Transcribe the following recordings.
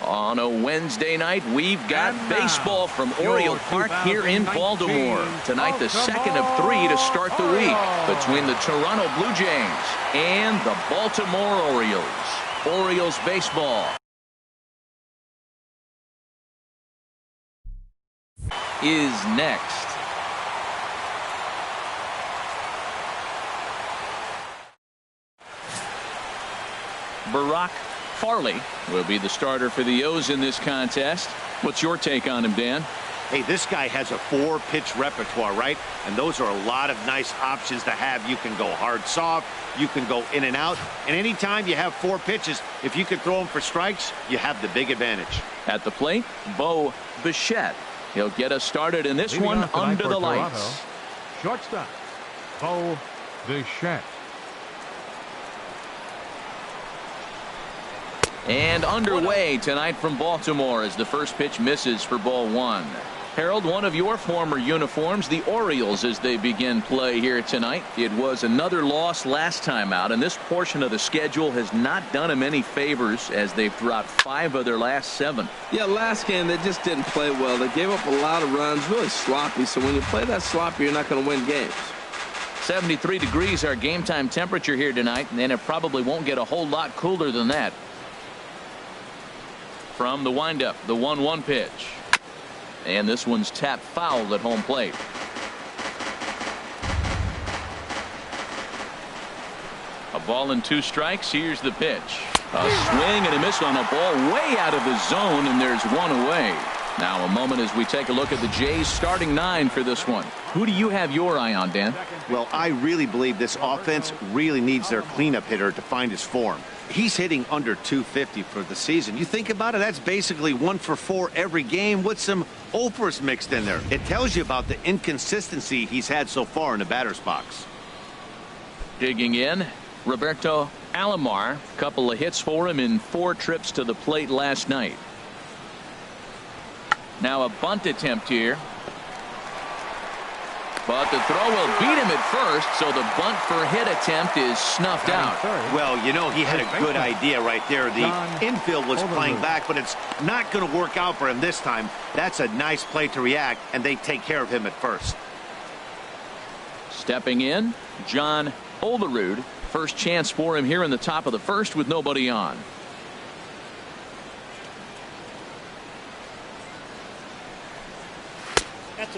On a Wednesday night, we've got baseball from Oriole Park here in Baltimore. Tonight, the second of 3 to start the week between the Toronto Blue Jays and the Baltimore Orioles. Orioles baseball is next. Farley will be the starter for the O's in this contest. What's your take on him, Dan? Hey, this guy has a 4-pitch repertoire, right? And those are a lot of nice options to have. You can go hard, soft. You can go in and out. And anytime you have 4 pitches, if you can throw them for strikes, you have the big advantage. At the plate, Bichette. He'll get us started in this one under the lights. Shortstop, Bichette. And underway tonight from Baltimore as the first pitch misses for ball 1. Harold, one of your former uniforms, the Orioles, as they begin play here tonight. It was another loss last time out, and this portion of the schedule has not done them any favors as they've dropped 5 of their last 7. Yeah, last game they just didn't play well. They gave up a lot of runs, really sloppy. So when you play that sloppy, you're not going to win games. 73 degrees our game time temperature here tonight, and it probably won't get a whole lot cooler than that. From the windup, the 1-1 pitch. And this one's tapped foul at home plate. A ball and 2 strikes. Here's the pitch. A swing and a miss on a ball way out of the zone, and there's 1 away. Now a moment as we take a look at the Jays starting 9 for this one. Who do you have your eye on, Dan? Well, I really believe this offense really needs their cleanup hitter to find his form. He's hitting under 250 for the season. You think about it, that's basically 1 for 4 every game with some offers mixed in there. It tells you about the inconsistency he's had so far in the batter's box. Digging in, Roberto Alomar. Couple of hits for him in 4 trips to the plate last night. Now a bunt attempt here. But the throw will beat him at first, so the bunt for hit attempt is snuffed out. Well, you know, he had a good idea right there. The infield was playing back, but it's not going to work out for him this time. That's a nice play to react, and they take care of him at first. Stepping in, John Olerud. First chance for him here in the top of the first with nobody on.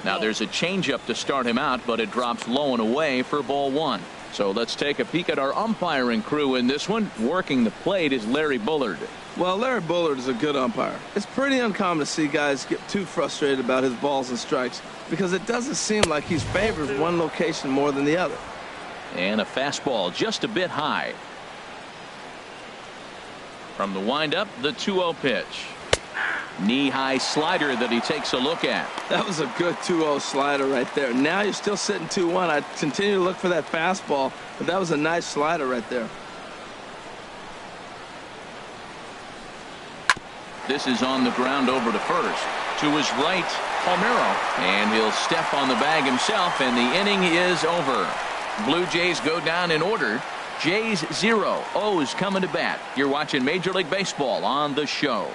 Now there's a changeup to start him out, but it drops low and away for ball 1. So let's take a peek at our umpiring crew in this one. Working the plate is Larry Bullard. Well, Larry Bullard is a good umpire. It's pretty uncommon to see guys get too frustrated about his balls and strikes because it doesn't seem like he favors one location more than the other. And a fastball just a bit high. From the windup, the 2-0 pitch. Knee-high slider that he takes a look at. That was a good 2-0 slider right there. Now you're still sitting 2-1. I'd continue to look for that fastball, but that was a nice slider right there. This is on the ground over to first. To his right, Palmeiro. And he'll step on the bag himself, and the inning is over. Blue Jays go down in order. Jays 0, O's coming to bat. You're watching Major League Baseball on the show.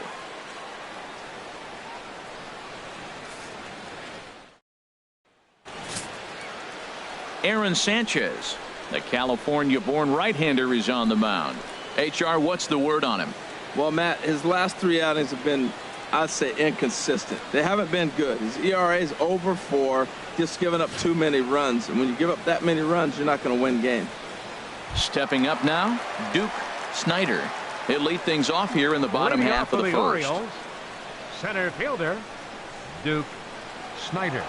Aaron Sanchez, the California-born right-hander, is on the mound. HR, what's the word on him? Well, Matt, his last 3 outings have been, I'd say, inconsistent. They haven't been good. His ERA is over 4, just giving up too many runs. And when you give up that many runs, you're not going to win games. Stepping up now, Duke Snider. He'll lead things off here in the bottom half of the first. Orioles, center fielder, Duke Snider.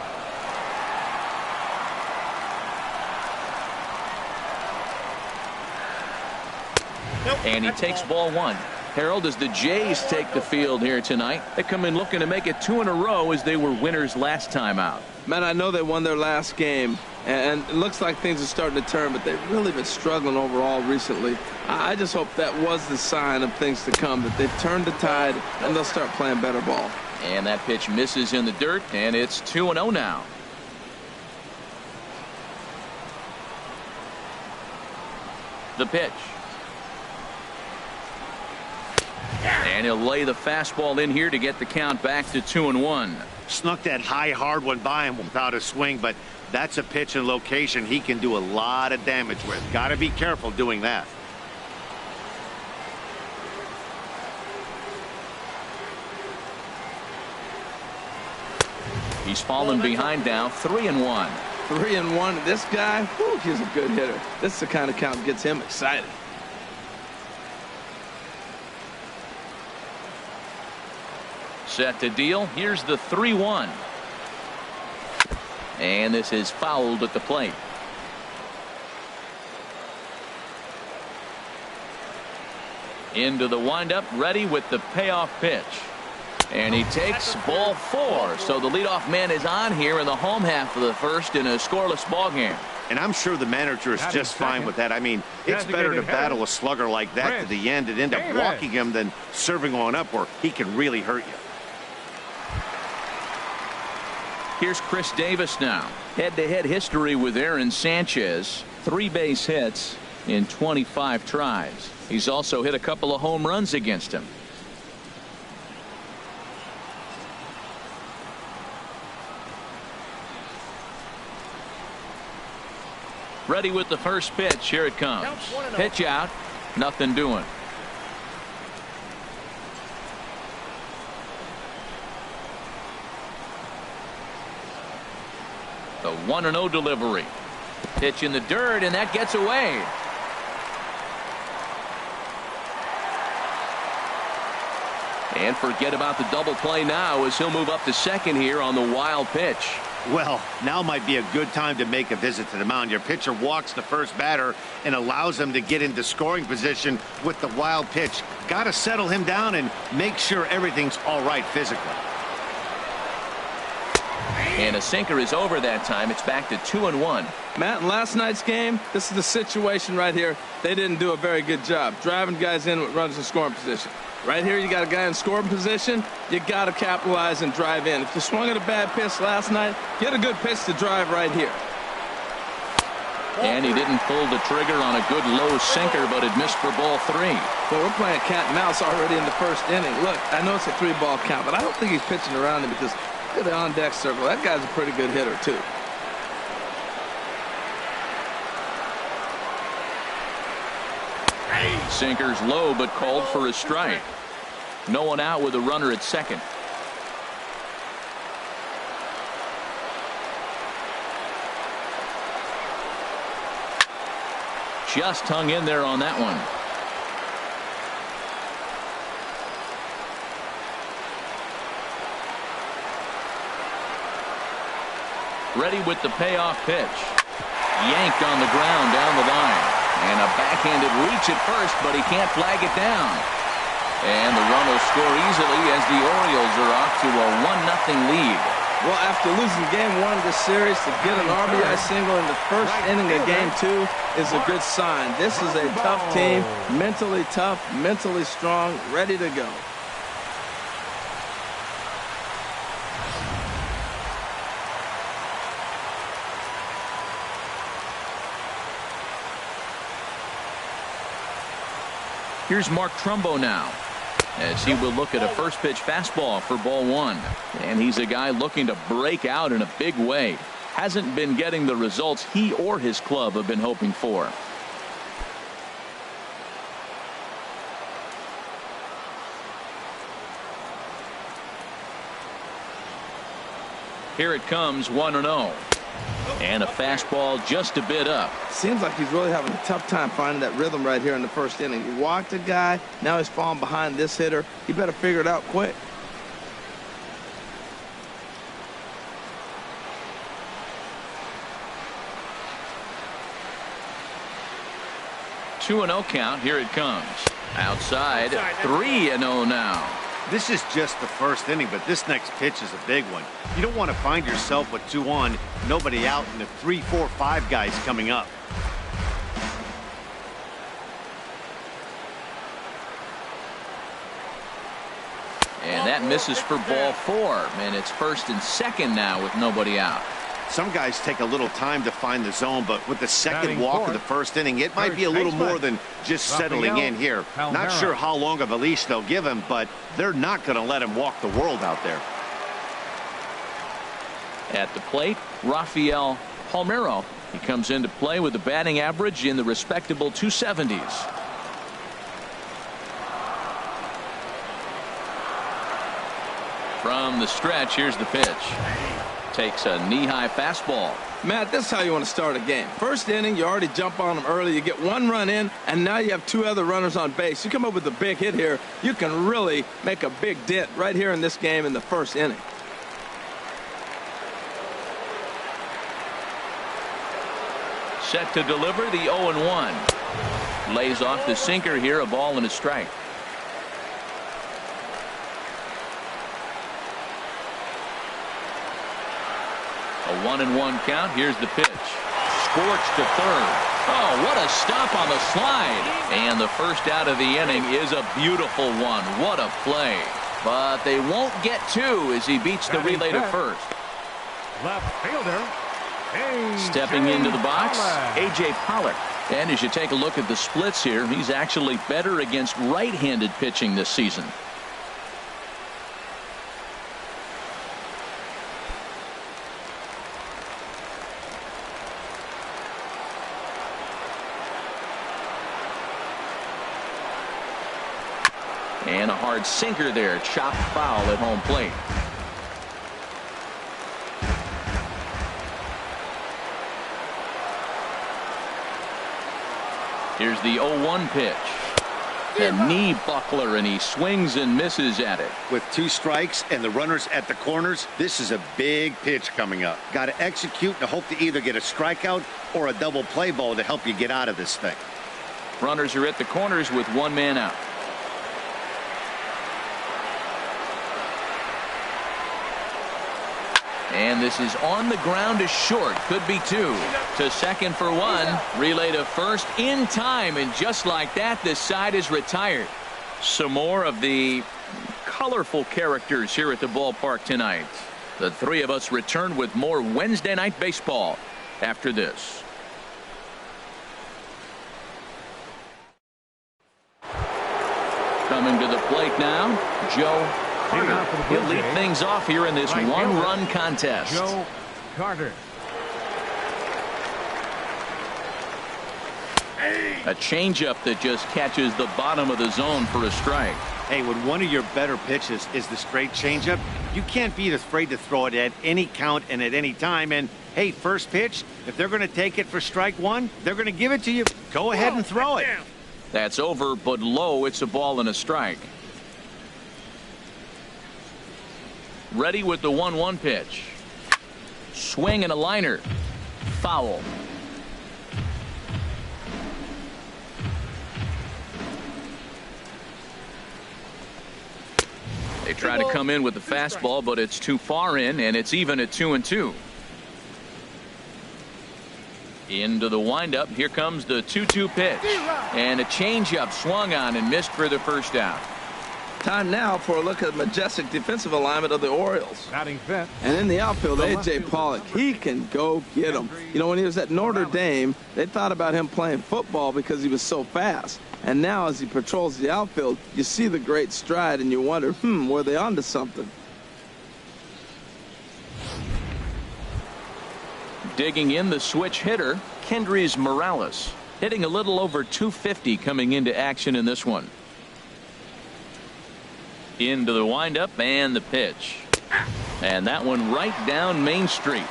And he takes ball 1. Harold, as the Jays take the field here tonight, they come in looking to make it 2 in a row as they were winners last time out. Man, I know they won their last game, and it looks like things are starting to turn, but they've really been struggling overall recently. I just hope that was the sign of things to come, that they've turned the tide and they'll start playing better ball. And that pitch misses in the dirt, and it's 2-0 now. The pitch. And he'll lay the fastball in here to get the count back to 2-1. Snuck that high, hard one by him without a swing, but that's a pitch and location he can do a lot of damage with. Got to be careful doing that. He's fallen behind now, 3-1. 3-1. This guy, whew, he's a good hitter. This is the kind of count that gets him excited. Set to deal. Here's the 3-1. And this is fouled at the plate. Into the windup, ready with the payoff pitch. And he takes ball 4. So the leadoff man is on here in the home half of the first in a scoreless ball game. And I'm sure the manager is just fine with that. I mean, it's better to battle a slugger like that to the end and end up walking him than serving one up where he can really hurt you. Here's Chris Davis now. Head-to-head history with Aaron Sanchez. 3 base hits in 25 tries. He's also hit a couple of home runs against him. Ready with the first pitch. Here it comes. Pitch out. Nothing doing. The 1-0 delivery. Pitch in the dirt, and that gets away. And forget about the double play now as he'll move up to second here on the wild pitch. Well, now might be a good time to make a visit to the mound. Your pitcher walks the first batter and allows him to get into scoring position with the wild pitch. Got to settle him down and make sure everything's all right physically. And a sinker is over that time. It's back to 2-1. Matt, in last night's game, this is the situation right here. They didn't do a very good job driving guys in with runners in scoring position. Right here, you got a guy in scoring position. You got to capitalize and drive in. If you swung at a bad pitch last night, get a good pitch to drive right here. And he didn't pull the trigger on a good low sinker, but it missed for ball 3. Well, we're playing cat and mouse already in the first inning. Look, I know it's a 3-ball count, but I don't think he's pitching around him because look at the on-deck circle. That guy's a pretty good hitter, too. Sinker's low, but called for a strike. No one out with a runner at second. Just hung in there on that one. Ready with the payoff pitch. Yanked on the ground down the line. And a backhanded reach at first, but he can't flag it down. And the run will score easily as the Orioles are off to a 1-0 lead. Well, after losing game 1 of this series, to get an RBI single in the first inning of game 2 is a good sign. This is a tough team, mentally tough, mentally strong, ready to go. Here's Mark Trumbo now as he will look at a first pitch fastball for ball 1. And he's a guy looking to break out in a big way. Hasn't been getting the results he or his club have been hoping for. Here it comes, 1-0. And a fastball just a bit up. Seems like he's really having a tough time finding that rhythm right here in the first inning. He walked a guy. Now he's falling behind this hitter. He better figure it out quick. Two 2-0 count. Here it comes. Outside. 3-0 now. This is just the first inning, but this next pitch is a big one. You don't want to find yourself with 2 on, nobody out, and the 3, 4, 5 guys coming up. And that misses for ball 4, and it's first and second now with nobody out. Some guys take a little time to find the zone, but with the second walk of the first inning, it might be a little more than just settling in here. Not sure how long of a leash they'll give him, but they're not going to let him walk the world out there. At the plate, Rafael Palmeiro. He comes into play with a batting average in the respectable 270s. From the stretch, here's the pitch. Takes a knee-high fastball. Matt, this is how you want to start a game. First inning, you already jump on them early. You get one run in, and now you have two other runners on base. You come up with a big hit here. You can really make a big dent right here in this game in the first inning. Set to deliver the 0-1. Lays off the sinker here, a ball and a strike. A 1-1 count. Here's the pitch. Scorched to third. Oh, what a stop on the slide. And the first out of the inning is a beautiful one. What a play. But they won't get two as he beats the relay to first. Left fielder. Stepping into the box, A.J. Pollock. And as you take a look at the splits here, he's actually better against right-handed pitching this season. And a hard sinker there, chopped foul at home plate. Here's the 0-1 pitch. The knee buckler, and he swings and misses at it. With two strikes and the runners at the corners, this is a big pitch coming up. Got to execute and hope to either get a strikeout or a double play ball to help you get out of this thing. Runners are at the corners with one man out. And this is on the ground to short. Could be two. To second for one. Relay to first in time. And just like that, this side is retired. Some more of the colorful characters here at the ballpark tonight. The three of us return with more Wednesday Night Baseball after this. Coming to the plate now, Joe Carter. He'll lead things off here in this one-run contest. Joe Carter. A changeup that just catches the bottom of the zone for a strike. Hey, when one of your better pitches is the straight changeup, you can't be afraid to throw it at any count and at any time. And hey, first pitch, if they're going to take it for strike one, they're going to give it to you. Go ahead and throw it. That's over, but low. It's a ball and a strike. Ready with the 1-1 pitch. Swing and a liner. Foul. They try to come in with the fastball, but it's too far in, and it's even at 2-2. Into the windup. Here comes the 2-2 pitch. And a changeup swung on and missed for the first out. Time now for a look at the majestic defensive alignment of the Orioles. Batting fifth. And in the outfield, A.J. Pollock, he can go get them. You know, when he was at Notre Dame, they thought about him playing football because he was so fast. And now as he patrols the outfield, you see the great stride and you wonder, were they onto something? Digging in the switch hitter, Kendrys Morales, hitting a little over 250 coming into action in this one. Into the windup and the pitch. And that one right down Main Street.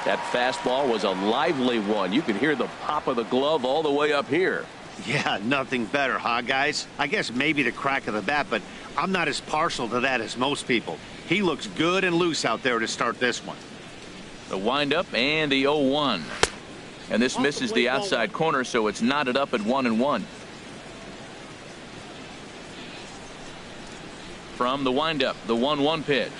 That fastball was a lively one. You could hear the pop of the glove all the way up here. Yeah, nothing better, huh, guys? I guess maybe the crack of the bat, but I'm not as partial to that as most people. He looks good and loose out there to start this one. The windup and the 0-1. And this misses the outside corner, so it's knotted up at 1-1. From the windup, the 1-1 pitch.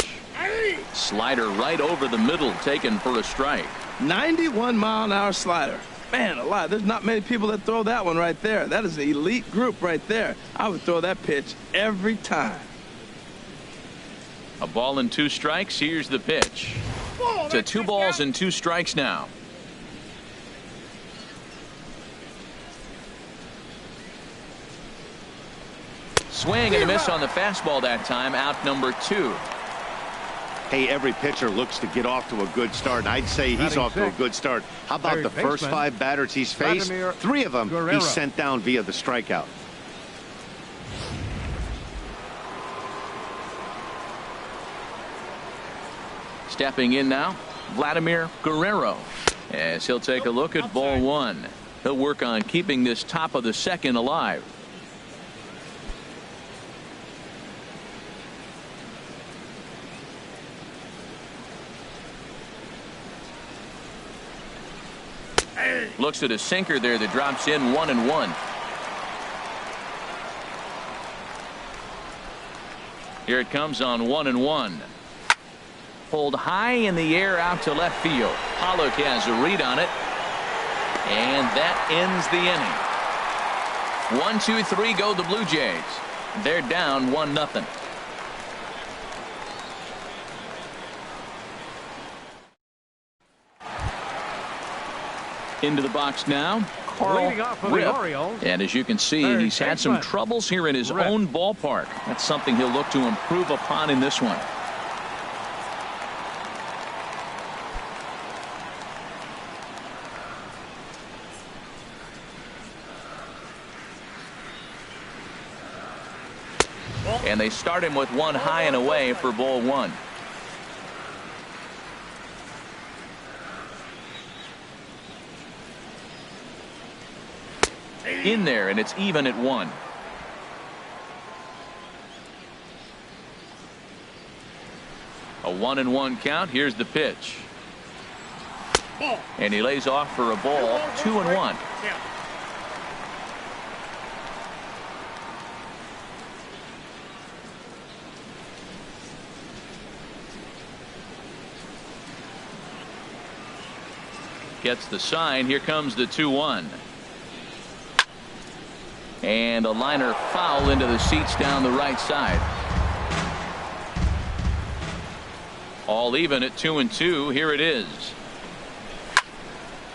Slider right over the middle, taken for a strike. 91-mile-an-hour slider. Man alive, there's not many people that throw that one right there. That is an elite group right there. I would throw that pitch every time. A ball and 2 strikes. Here's the pitch. To 2 balls and 2 strikes now. Swing and a miss on the fastball that time. Out number 2. Hey, every pitcher looks to get off to a good start, and I'd say he's off to a good start. How about the first 5 batters he's faced? 3 of them he's sent down via the strikeout. Stepping in now, Vladimir Guerrero, as he'll take a look at ball 1. He'll work on keeping this top of the second alive. Looks at a sinker there that drops in 1-1. Here it comes on 1-1. Pulled high in the air out to left field. Pollock has a read on it. And that ends the inning. 1, 2, 3 go the Blue Jays. They're down 1-0. Into the box now, Ripken. And as you can see, he's had some troubles here in his own ballpark. That's something he'll look to improve upon in this one. And they start him with 1 high and away for ball 1. In there, and it's even at 1. A 1-1 count. Here's the pitch. And he lays off for a ball. 2-1. Gets the sign. Here comes the 2-1. And a liner foul into the seats down the right side. All even at 2-2. Here it is.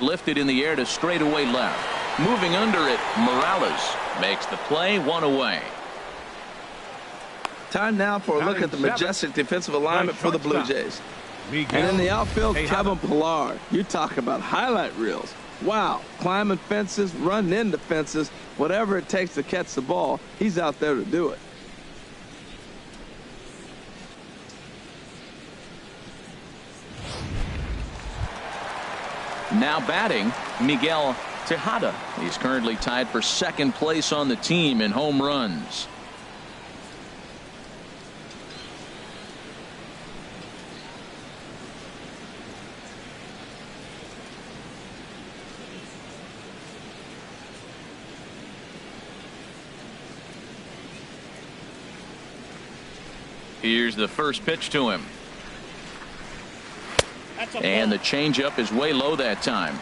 Lifted in the air to straightaway left. Moving under it, Morales makes the play. 1 away. Time now for a look at the majestic defensive alignment for the Blue Jays. And in the outfield, Kevin Pillar. You talk about highlight reels. Wow, climbing fences, running into fences, whatever it takes to catch the ball, he's out there to do it. Now batting, Miguel Tejada. He's currently tied for 2nd place on the team in home runs. Here's the first pitch to him. And the changeup is way low that time.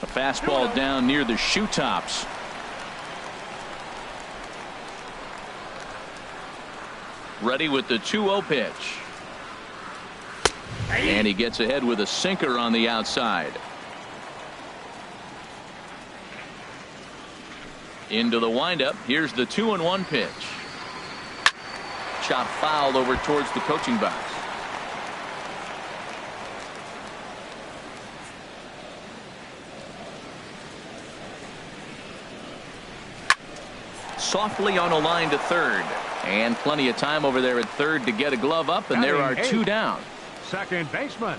A fastball down near the shoe tops. Ready with the 2-0 pitch. And he gets ahead with a sinker on the outside. Into the windup. Here's the 2-1 pitch. Shot fouled over towards the coaching box. Softly on a line to third. And plenty of time over there at third to get a glove up, and there are 2 down. Second baseman,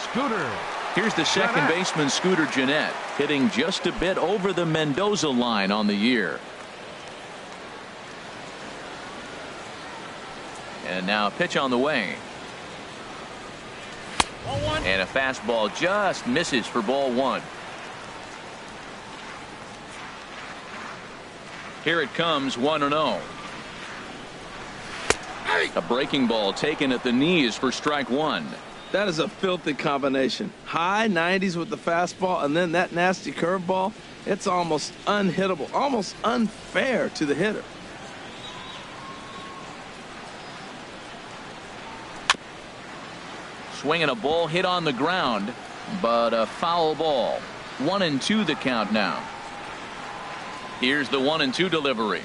Scooter. Here's the second baseman, Scooter Jeanette, hitting just a bit over the Mendoza line on the year. And now a pitch on the way. And a fastball just misses for ball 1. Here it comes, 1-0. A breaking ball taken at the knees for strike 1. That is a filthy combination. High 90s with the fastball and then that nasty curveball. It's almost unhittable, almost unfair to the hitter. Swinging a ball hit on the ground, but a foul ball. 1-2 the count now. Here's the 1-2 delivery.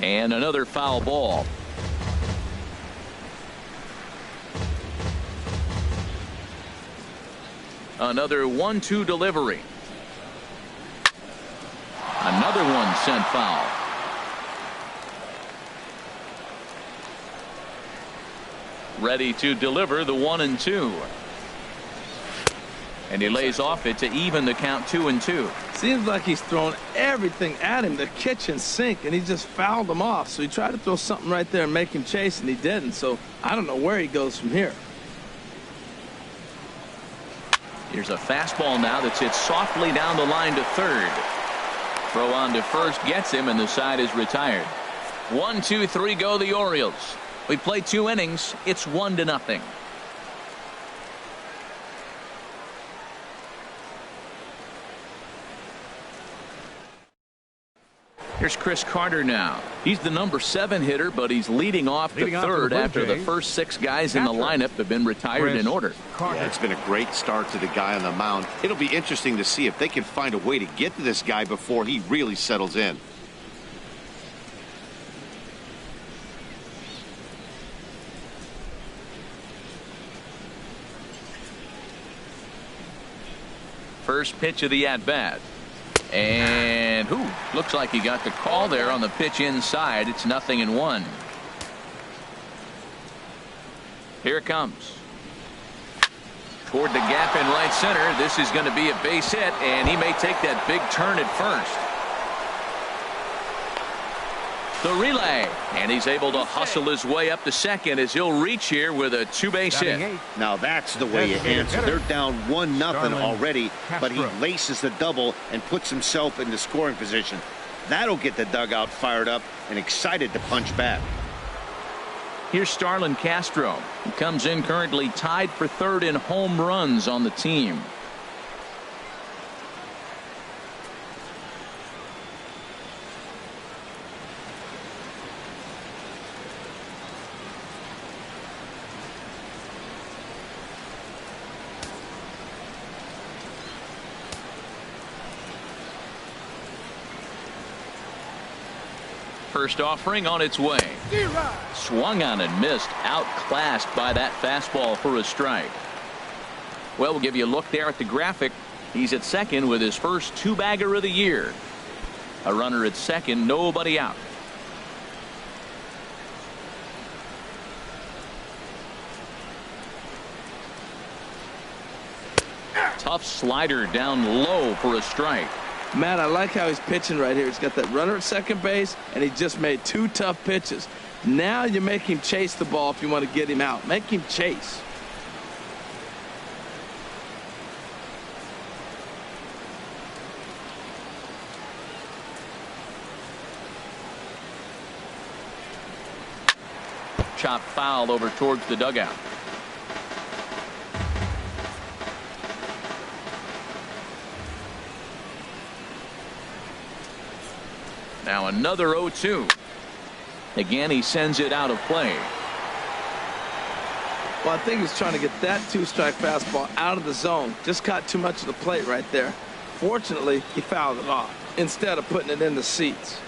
And another foul ball. Another 1-2 delivery. Another one sent foul. Ready to deliver the 1-2. And he lays off it to even the count 2-2. Seems like he's thrown everything at him, the kitchen sink, and he just fouled him off. So he tried to throw something right there and make him chase, and he didn't. So I don't know where he goes from here. Here's a fastball now that's hit softly down the line to third. Throw on to first gets him, and the side is retired. 1-2-3 go the Orioles. We played 2 innings. It's 1-0. Here's Chris Carter now. He's the number 7 hitter, but he's leading off the third after the first 6 guys in the lineup have been retired in order. Yeah, it's been a great start to the guy on the mound. It'll be interesting to see if they can find a way to get to this guy before he really settles in. First pitch of the at-bat. And looks like he got the call there on the pitch inside. It's 0-1. Here it comes. Toward the gap in right center. This is going to be a base hit, and he may take that big turn at first. The relay, and he's able to hustle his way up to second as he'll reach here with a 2-base hit. Now that's the way you answer. They're down 1-0 already, but he laces the double and puts himself in the scoring position. That'll get the dugout fired up and excited to punch back. Here's Starlin Castro, who comes in currently tied for third in home runs on the team. First offering on its way. Swung on and missed. Outclassed by that fastball for a strike. Well, we'll give you a look there at the graphic. He's at second with his first 2-bagger of the year. A runner at second, nobody out. Tough slider down low for a strike. Matt, I like how he's pitching right here. He's got that runner at second base, and he just made 2 tough pitches. Now you make him chase the ball if you want to get him out. Make him chase. Chop foul over towards the dugout. Now another 0-2. Again, he sends it out of play. Well, I think he's trying to get that 2-strike fastball out of the zone. Just caught too much of the plate right there. Fortunately, he fouled it off instead of putting it in the seats.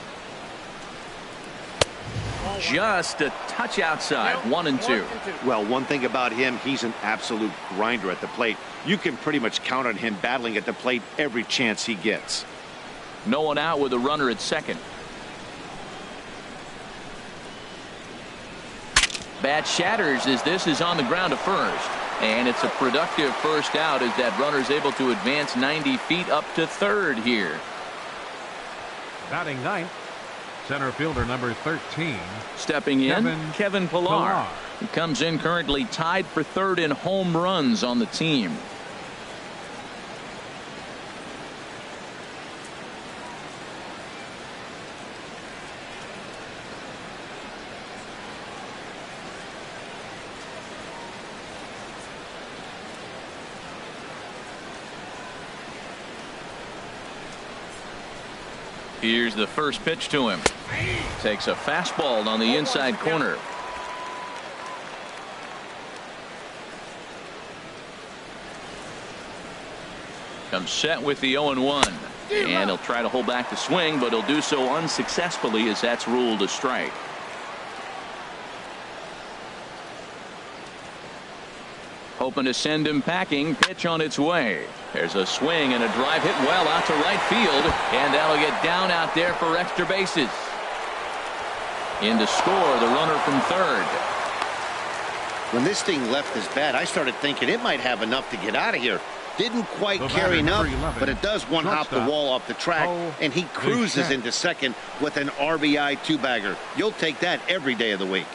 Just a touch outside. 1-2. Well, one thing about him, he's an absolute grinder at the plate. You can pretty much count on him battling at the plate every chance he gets. No one out with a runner at second. Bat shatters as this is on the ground to first. And it's a productive first out as that runner's able to advance 90 feet up to third here. Batting ninth, center fielder number 13. Stepping in, Kevin Pillar, who comes in currently tied for third in home runs on the team. Here's the first pitch to him. Takes a fastball on the inside corner. Comes set with the 0-1. And he'll try to hold back the swing, but he'll do so unsuccessfully as that's ruled a strike. Hoping to send him packing. Pitch on its way. There's a swing and a drive hit well out to right field, and that'll get down out there for extra bases. In to score the runner from third. When this thing left his bat, I started thinking it might have enough to get out of here. Didn't quite carry enough, but it does one hop the wall off the track, and he cruises into second with an RBI two-bagger. You'll take that every day of the week.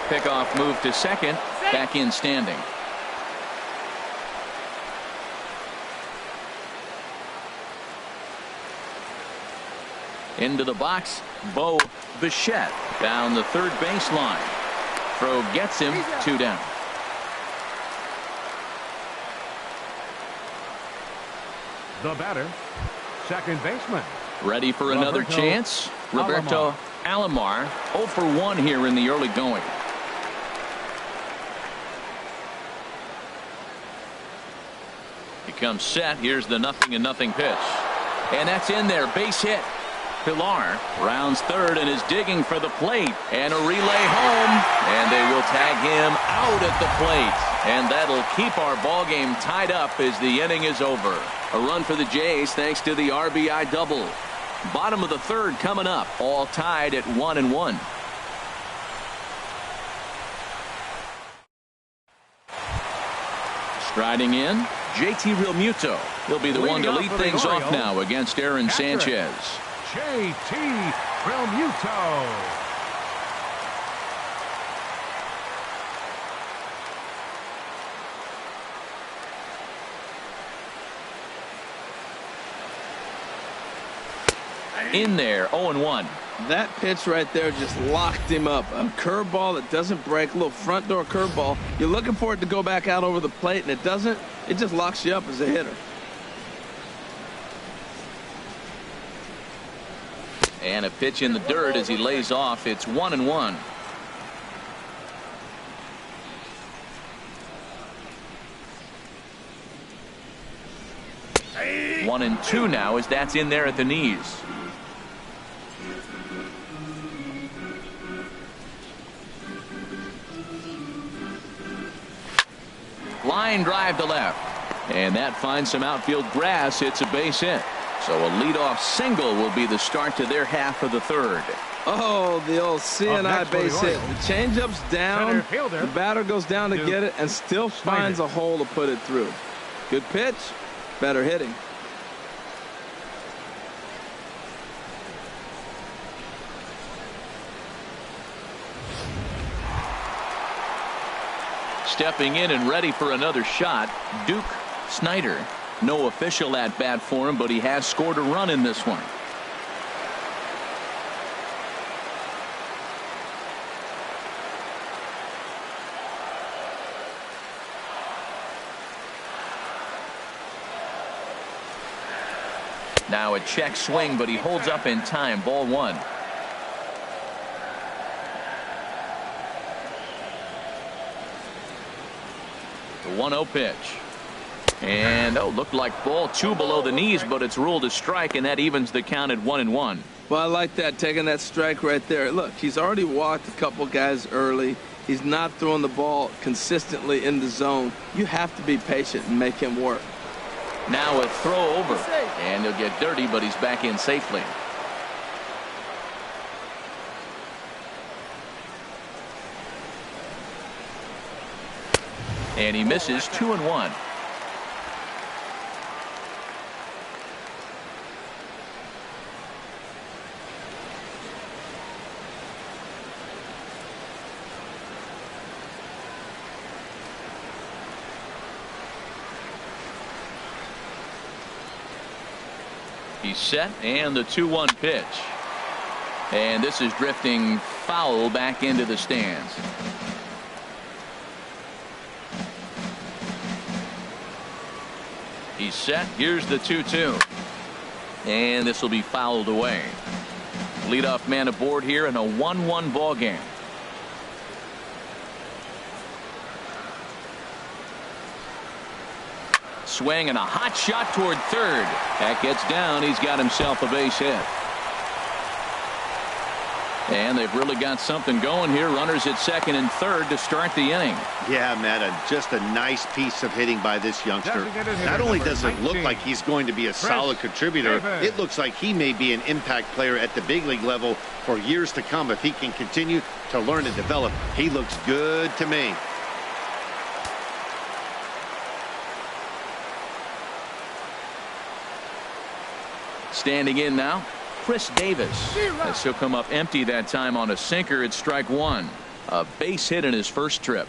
Pickoff move to second. Back in standing. Into the box, Bichette down the third baseline. Throw gets him, 2 down. The batter, second baseman. Ready for another chance. Roberto Alomar 0 for 1 here in the early going. He comes set. Here's the 0-0 pitch. And that's in there. Base hit. Pilar rounds third and is digging for the plate, and a relay home, and they will tag him out at the plate, and that'll keep our ball game tied up as the inning is over. A run for the Jays thanks to the RBI double. Bottom of the third coming up, all tied at 1-1. Striding in, JT Realmuto. He'll be the one to lead things off now against Aaron Sanchez. JT Realmuto. In there, 0-1. That pitch right there just locked him up. A curveball that doesn't break, a little front door curveball. You're looking for it to go back out over the plate, and it doesn't. It just locks you up as a hitter. And a pitch in the dirt as he lays off. It's 1-1. Hey. 1-2 now as that's in there at the knees. Line drive to left. And that finds some outfield grass. It's a base hit. So a leadoff single will be the start to their half of the third. Oh, the old CNI base hit. The changeup's down. The batter goes down to get it and still finds a hole to put it through. Good pitch. Better hitting. Stepping in and ready for another shot, Duke Snyder. No official at bat for him, but he has scored a run in this one. Now a check swing, but he holds up in time. Ball 1. The 1-0 pitch. And looked like ball 2 below the knees, but it's ruled a strike, and that evens the count at 1-1. Well, I like that, taking that strike right there. Look, he's already walked a couple guys early. He's not throwing the ball consistently in the zone. You have to be patient and make him work. Now a throw over, and he'll get dirty, but he's back in safely. And he misses. 2-1. He's set, and the 2-1 pitch. And this is drifting foul back into the stands. He's set. Here's the 2-2. And this will be fouled away. Leadoff man aboard here in a 1-1 ball game. Swing and a hot shot toward third. That gets down. He's got himself a base hit. And they've really got something going here. Runners at second and third to start the inning. Yeah, Matt, just a nice piece of hitting by this youngster. Not only does it look like he's going to be a solid contributor, it looks like he may be an impact player at the big league level for years to come if he can continue to learn and develop. He looks good to me. Standing in now, Chris Davis, as he'll come up empty that time on a sinker at strike one. A base hit in his first trip.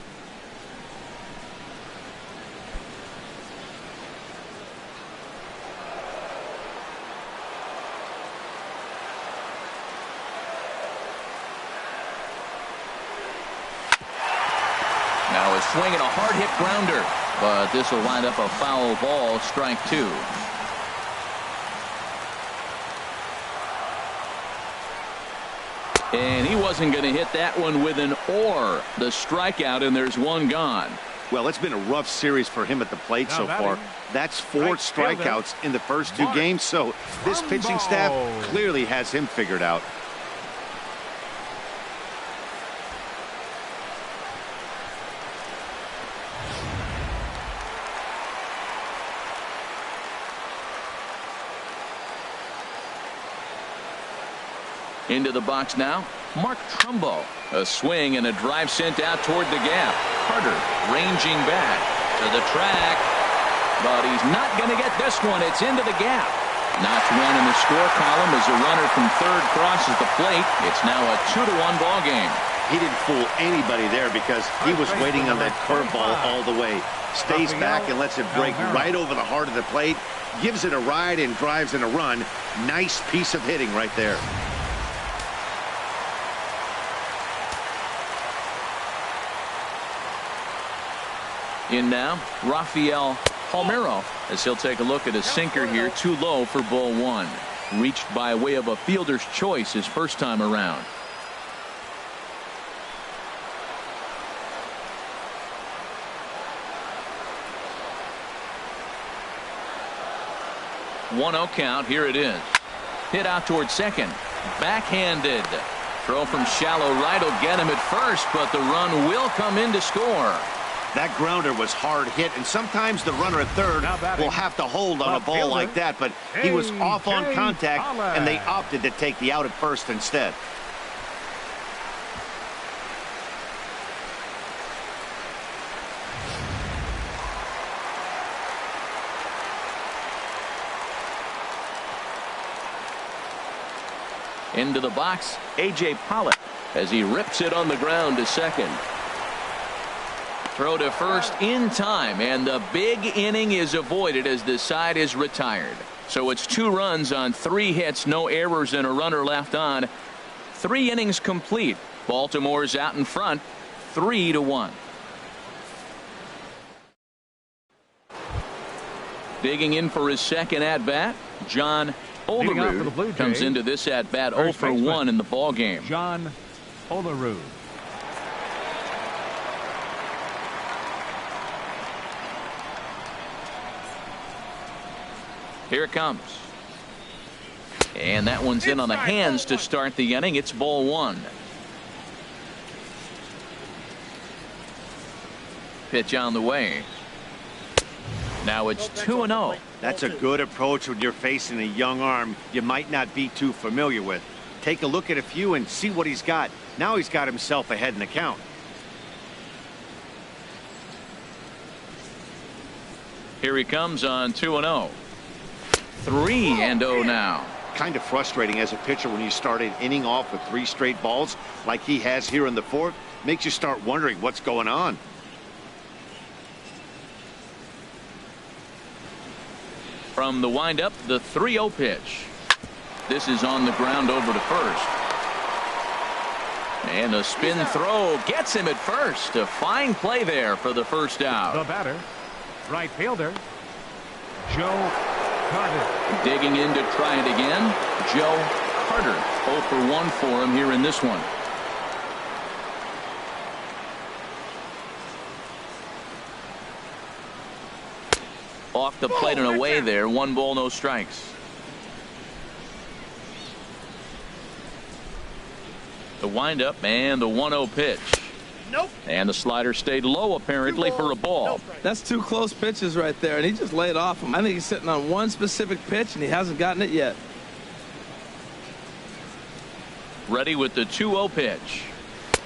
Now a swing and a hard hit grounder, but this will wind up a foul ball, strike two. And he wasn't going to hit that one with an or. The strikeout, and there's one gone. Well, it's been a rough series for him at the plate so far. That's 4 strikeouts in the first 2 games, so this pitching staff clearly has him figured out. Into the box now, Mark Trumbo. A swing and a drive sent out toward the gap. Carter ranging back to the track, but he's not going to get this one. It's into the gap. Notch one in the score column as a runner from third crosses the plate. It's now a 2-1 ball game. He didn't fool anybody there because he was waiting on that curveball all the way. Stays back and lets it break right over the heart of the plate. Gives it a ride and drives in a run. Nice piece of hitting right there. In now, Rafael Palmeiro, as he'll take a look at a sinker here, too low for ball one. Reached by way of a fielder's choice his first time around. One-0 count. Here it is. Hit out towards second. Backhanded. Throw from shallow right will get him at first, but the run will come in to score. That grounder was hard hit, and sometimes the runner at third will have to hold on a ball like that, but he was off on contact, and they opted to take the out at first instead. Into the box, A.J. Pollock, as he rips it on the ground to second. Throw to first in time, and the big inning is avoided as the side is retired. So it's 2 runs on 3 hits, no errors, and a runner left on. 3 innings complete. Baltimore's out in front, 3-1. Digging in for his second at-bat, John Olerud comes into this at-bat 0 for 1 in the ball game. John Olerud. Here it comes. And that one's in on the hands to start the inning. It's ball one. Pitch on the way. Now it's 2-0. That's a good approach when you're facing a young arm you might not be too familiar with. Take a look at a few and see what he's got. Now he's got himself ahead in the count. Here he comes on 2-0. 3-0 now. Kind of frustrating as a pitcher when you start an inning off with 3 straight balls like he has here in the 4th. Makes you start wondering what's going on. From the windup, the 3-0 pitch. This is on the ground over to first. And a spin throw gets him at first. A fine play there for the first out. The batter, right fielder, Joe Carter. Digging in to try it again, Joe Carter. 0 for 1 for him here in this one. Off the plate and away there. 1 ball, no strikes. The windup and the 1-0 pitch. Nope. And the slider stayed low apparently for a ball. That's 2 close pitches right there, and he just laid off him. I think he's sitting on one specific pitch, and he hasn't gotten it yet. Ready with the 2-0 pitch.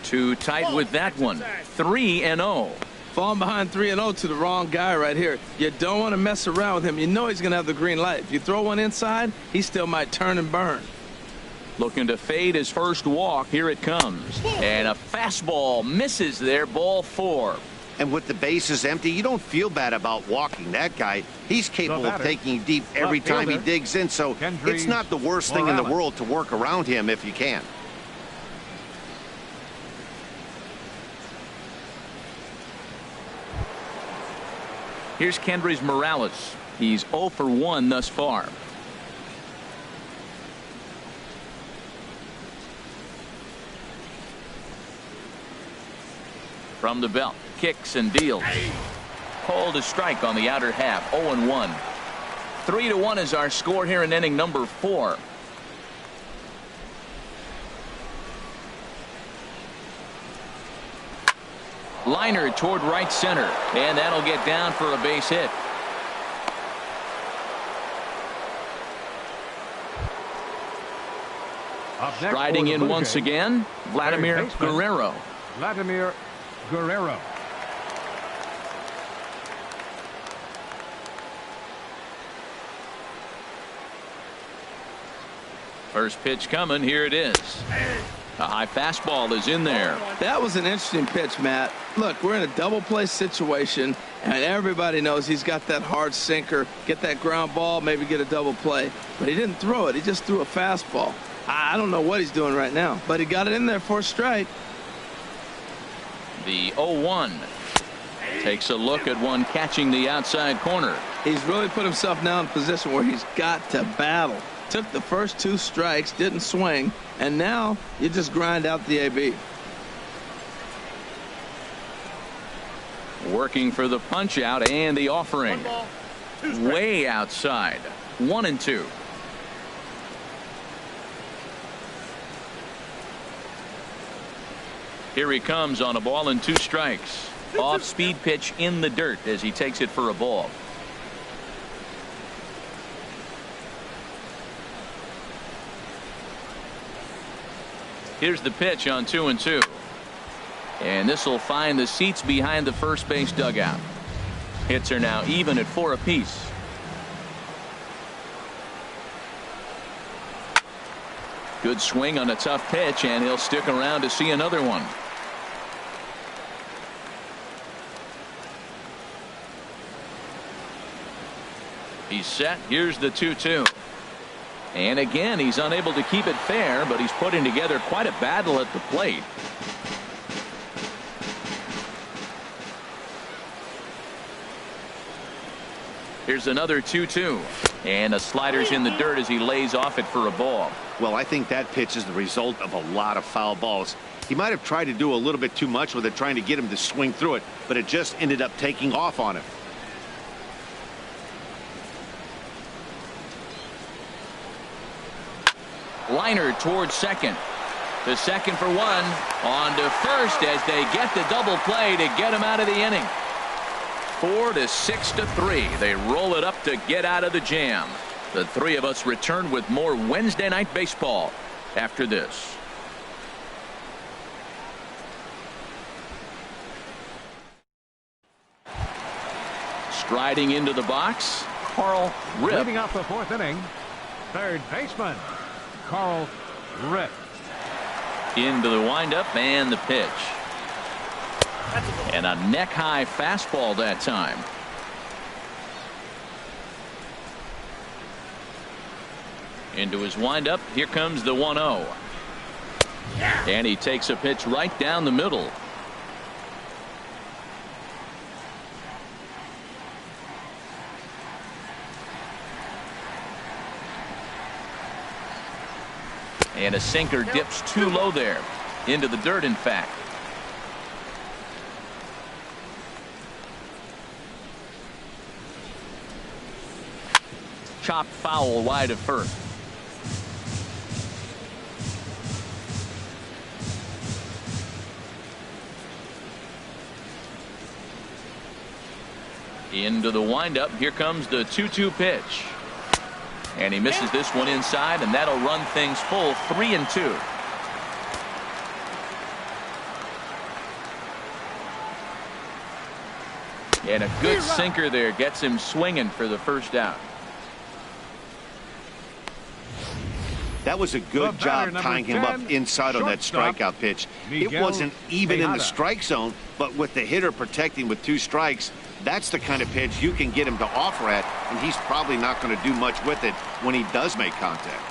Too tight with that one. 3-0. Falling behind 3-0 to the wrong guy right here. You don't want to mess around with him. You know he's going to have the green light. If you throw one inside, he still might turn and burn. Looking to fade his first walk. Here it comes. And a fastball misses there. Ball 4. And with the bases empty, you don't feel bad about walking that guy. He's capable of taking deep every time he digs in, so it's not the worst thing in the world to work around him if you can. Here's Kendrys Morales. He's 0 for 1 thus far. From the belt, kicks and deals. Called a strike on the outer half. 0-1. 3-1 is our score here in inning number 4. Liner toward right center, and that'll get down for a base hit. Striding in once again, Vladimir Guerrero. Vladimir Guerrero. First pitch coming. Here it is. A high fastball is in there. That was an interesting pitch, Matt. Look, we're in a double play situation, and everybody knows he's got that hard sinker. Get that ground ball, maybe get a double play. But he didn't throw it. He just threw a fastball. I don't know what he's doing right now, but he got it in there for a strike. The 0-1 takes a look at one catching the outside corner. He's really put himself now in a position where he's got to battle. Took the first 2 strikes, didn't swing, and now you just grind out the AB. Working for the punch out and the offering. Way outside. 1-2. Here he comes on a ball and 2 strikes. Off speed pitch in the dirt as he takes it for a ball. Here's the pitch on 2-2. And this will find the seats behind the first base dugout. Hits are now even at 4 apiece. Good swing on a tough pitch, and he'll stick around to see another one. He's set. Here's the 2-2. And again, he's unable to keep it fair, but he's putting together quite a battle at the plate. Here's another 2-2. And a slider's in the dirt as he lays off it for a ball. Well, I think that pitch is the result of a lot of foul balls. He might have tried to do a little bit too much with it, trying to get him to swing through it, but it just ended up taking off on him. Liner towards second. The second for 1. On to first as they get the double play to get him out of the inning. 4-6-3. They roll it up to get out of the jam. The 3 of us return with more Wednesday night baseball after this. Striding into the box, Carl Rip. Leading off the 4th inning, third baseman, Carl Rip. Into the windup and the pitch. And a neck-high fastball that time. Into his windup. Here comes the 1-0. And he takes a pitch right down the middle. And a sinker dips too low there. Into the dirt, in fact. Chopped foul wide of first. Into the windup. Here comes the 2-2 pitch. And he misses this one inside, and that'll run things full 3-2. And a good sinker there gets him swinging for the first out. That was a good job tying him up inside on that strikeout pitch. It wasn't even in the strike zone, but with the hitter protecting with 2 strikes, that's the kind of pitch you can get him to offer at, and he's probably not going to do much with it when he does make contact.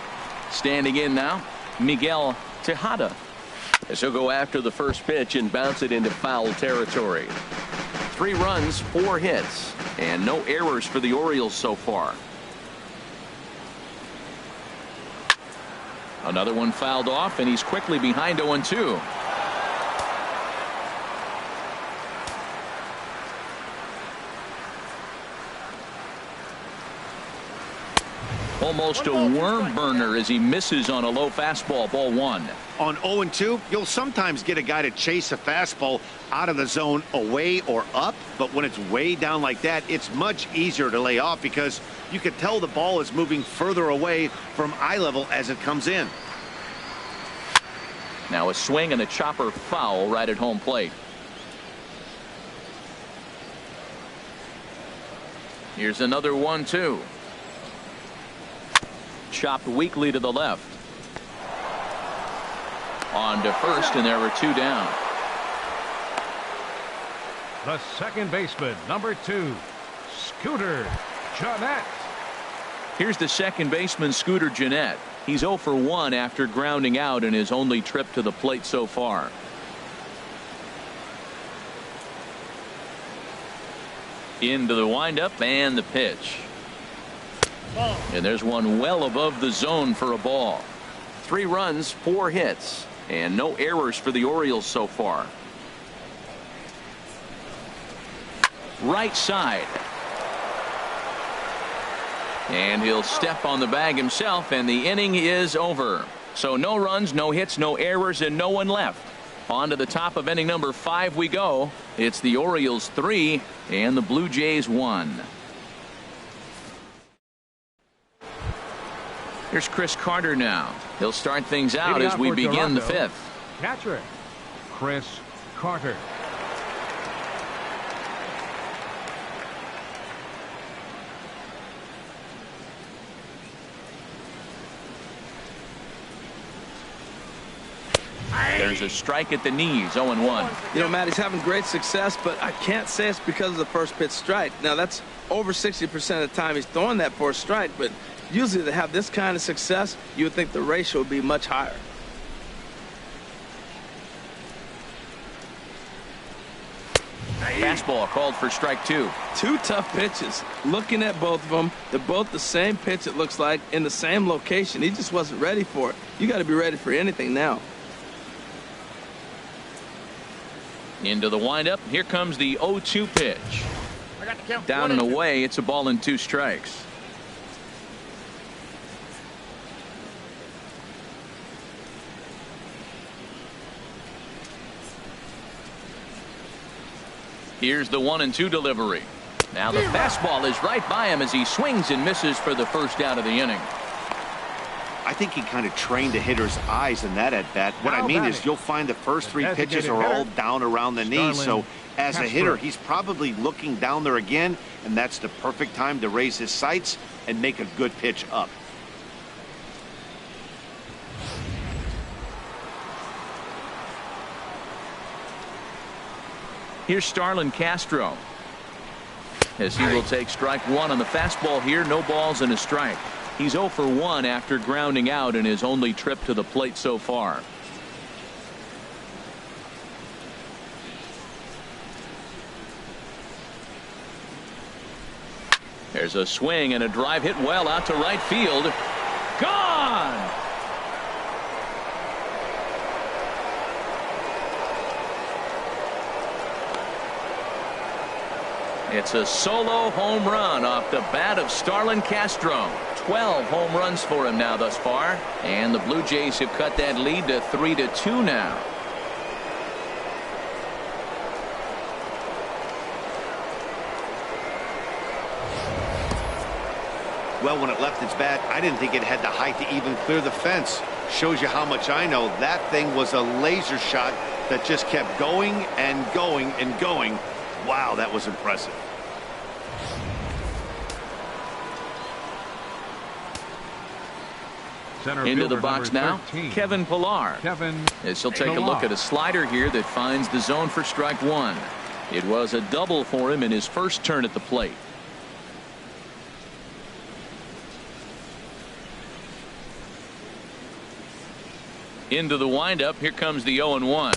Standing in now, Miguel Tejada. As he'll go after the first pitch and bounce it into foul territory. 3 runs, 4 hits, and no errors for the Orioles so far. Another one fouled off, and he's quickly behind 0-2. Almost a worm burner as he misses on a low fastball, ball 1. On 0-2, you'll sometimes get a guy to chase a fastball out of the zone away or up, but when it's way down like that, it's much easier to lay off because you can tell the ball is moving further away from eye level as it comes in. Now a swing and a chopper foul right at home plate. Here's another 1-2. Chopped weakly to the left. On to first, and there were 2 down. The second baseman, number 2, Scooter Jeanette. Here's the second baseman, Scooter Jeanette. He's 0 for 1 after grounding out in his only trip to the plate so far. Into the windup and the pitch. And there's one well above the zone for a ball. 3 runs, 4 hits, and no errors for the Orioles so far. Right side. And he'll step on the bag himself, and the inning is over. So no runs, no hits, no errors, and no one left. On to the top of inning number 5 we go. It's the Orioles 3 and the Blue Jays 1. Here's Chris Carter now. He'll start things out as we begin the 5th. Catcher, Chris Carter. There's a strike at the knees, 0-1. You know, Matt, he's having great success, but I can't say it's because of the first pitch strike. Now, that's over 60% of the time he's throwing that for a strike, but usually to have this kind of success, you would think the ratio would be much higher. Fastball called for strike 2. 2 tough pitches. Looking at both of them, they're both the same pitch, it looks like, in the same location. He just wasn't ready for it. You got to be ready for anything now. Into the windup. Here comes the 0-2 pitch. Down and away. It's a ball and 2 strikes. Here's the 1-2 delivery. Now the fastball is right by him as he swings and misses for the first out of the inning. I think he kind of trained the hitter's eyes in that at bat. What I mean is you'll find the first 3 pitches are all down around the knee. So as a hitter, he's probably looking down there again, and that's the perfect time to raise his sights and make a good pitch up. Here's Starlin Castro as he will take strike 1 on the fastball here. No balls and a strike. He's 0 for 1 after grounding out in his only trip to the plate so far. There's a swing and a drive hit well out to right field. Gone! It's a solo home run off the bat of Starlin Castro. 12 home runs for him now thus far. And the Blue Jays have cut that lead to 3-2 now. Well, when it left its bat, I didn't think it had the height to even clear the fence. Shows you how much I know. That thing was a laser shot that just kept going and going and going. Wow, that was impressive. Center Into the fielder box number now, 13. Kevin Pillar. As he'll take a look at a slider here that finds the zone for strike one. It was a double for him in his first turn at the plate. Into the windup. Here comes the 0-1.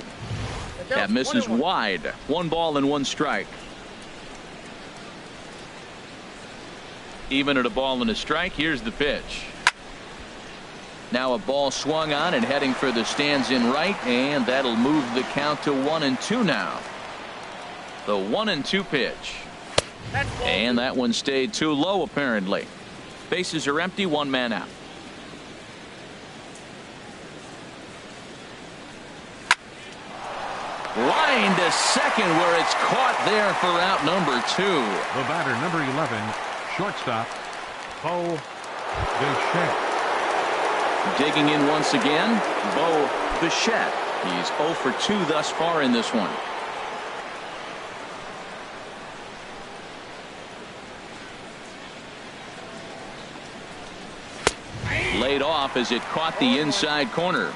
That misses wide. 1 ball and 1 strike. Even at a ball and a strike. Here's the pitch. Now a ball swung on and heading for the stands in right, and that'll move the count to 1-2 now. The 1-2 pitch. And that one stayed too low apparently. Bases are empty. 1 man out. Line to second where it's caught there for out number 2. The batter, number 11, shortstop, Bichette. Digging in once again, Bichette. He's 0 for 2 thus far in this one. Laid off as it caught the inside corner.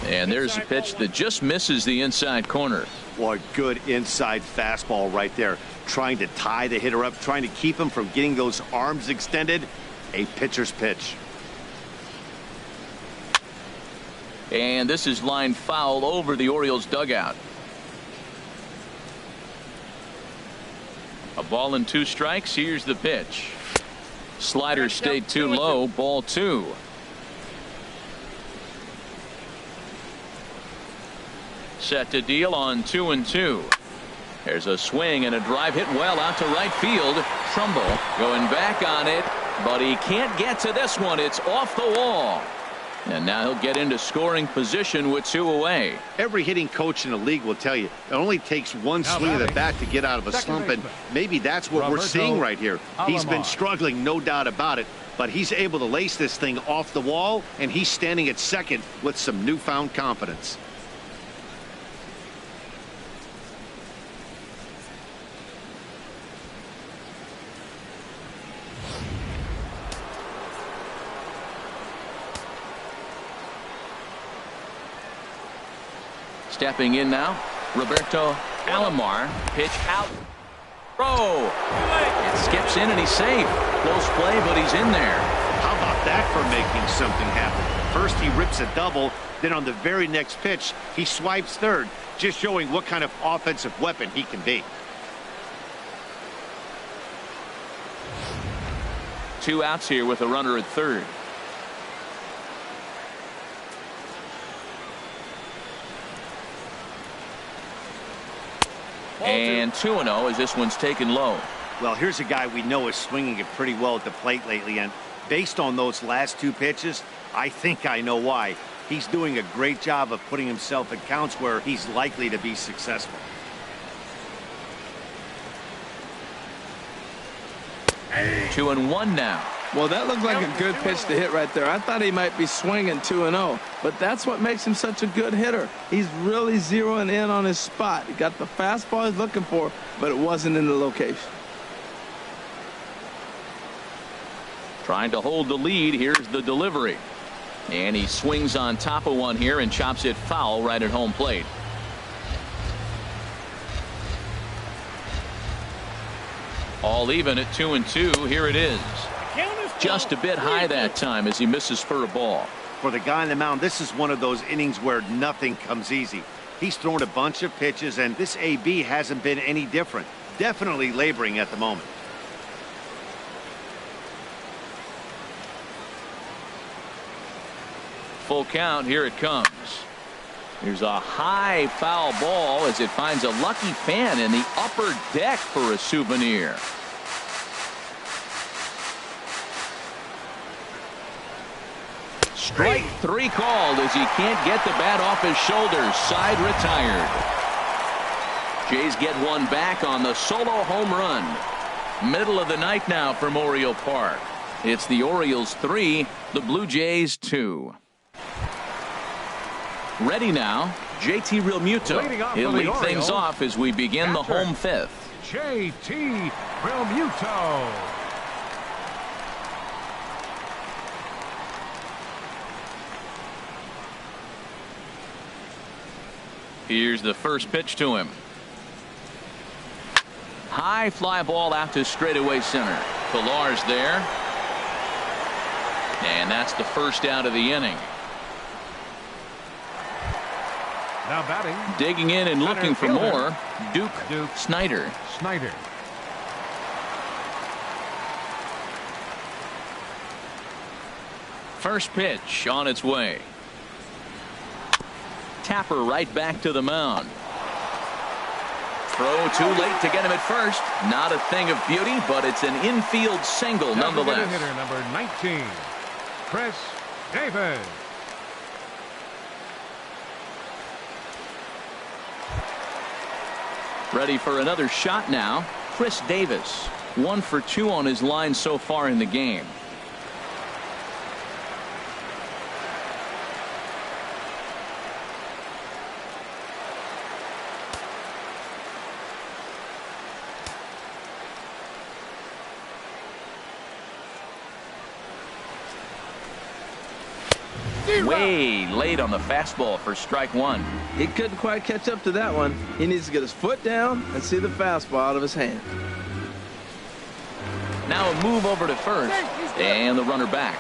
And there's a pitch that just misses the inside corner. Boy, good inside fastball right there. Trying to tie the hitter up, trying to keep him from getting those arms extended. A pitcher's pitch. And this is lined foul over the Orioles dugout. A ball and 2 strikes. Here's the pitch. Slider stayed too low. Ball 2. Set to deal on 2-2. There's a swing and a drive hit well out to right field. Trumbull going back on it, but he can't get to this one. It's off the wall. And now he'll get into scoring position with 2 away. Every hitting coach in the league will tell you it only takes one swing of the bat to get out of a slump, and maybe that's what we're seeing right here. He's been struggling, no doubt about it, but he's able to lace this thing off the wall, and he's standing at second with some newfound confidence. Stepping in now, Roberto Alomar. Pitch out. Throw. It skips in and he's safe. Close play, but he's in there. How about that for making something happen? First he rips a double, then on the very next pitch he swipes third, just showing what kind of offensive weapon he can be. 2 outs here with a runner at third. And 2-0 as this one's taken low. Well, here's a guy we know is swinging it pretty well at the plate lately, and based on those last 2 pitches, I think I know why. He's doing a great job of putting himself at counts where he's likely to be successful. 2-1 now. Well, that looked like a good pitch to hit right there. I thought he might be swinging 2-0, but that's what makes him such a good hitter. He's really zeroing in on his spot. He got the fastball he's looking for, but it wasn't in the location. Trying to hold the lead. Here's the delivery. And he swings on top of one here and chops it foul right at home plate. All even at 2-2. Here it is. Just a bit high that time as he misses for a ball. For the guy on the mound, this is one of those innings where nothing comes easy. He's thrown a bunch of pitches, and this AB hasn't been any different. Definitely laboring at the moment. Full count. Here it comes. Here's a high foul ball as it finds a lucky fan in the upper deck for a souvenir. Strike 3 called as he can't get the bat off his shoulders. Side retired. Jays get one back on the solo home run. Middle of the night now from Oriole Park. It's the Orioles 3, the Blue Jays 2. Ready now, JT Realmuto. He'll lead things off as we begin the home fifth. JT Realmuto. Here's the first pitch to him. High fly ball out to straightaway center. Pilar's there. And that's the first out of the inning. Now batting. Digging in and looking for more. Duke Snyder. First pitch on its way. Tapper right back to the mound. Throw too late to get him at first. Not a thing of beauty, but it's an infield single nonetheless. Hitter number 19, Chris Davis. Ready for another shot now. Chris Davis, 1 for 2 on his line so far in the game. Way late on the fastball for strike 1. He couldn't quite catch up to that one. He needs to get his foot down and see the fastball out of his hand. Now a move over to first and the runner back.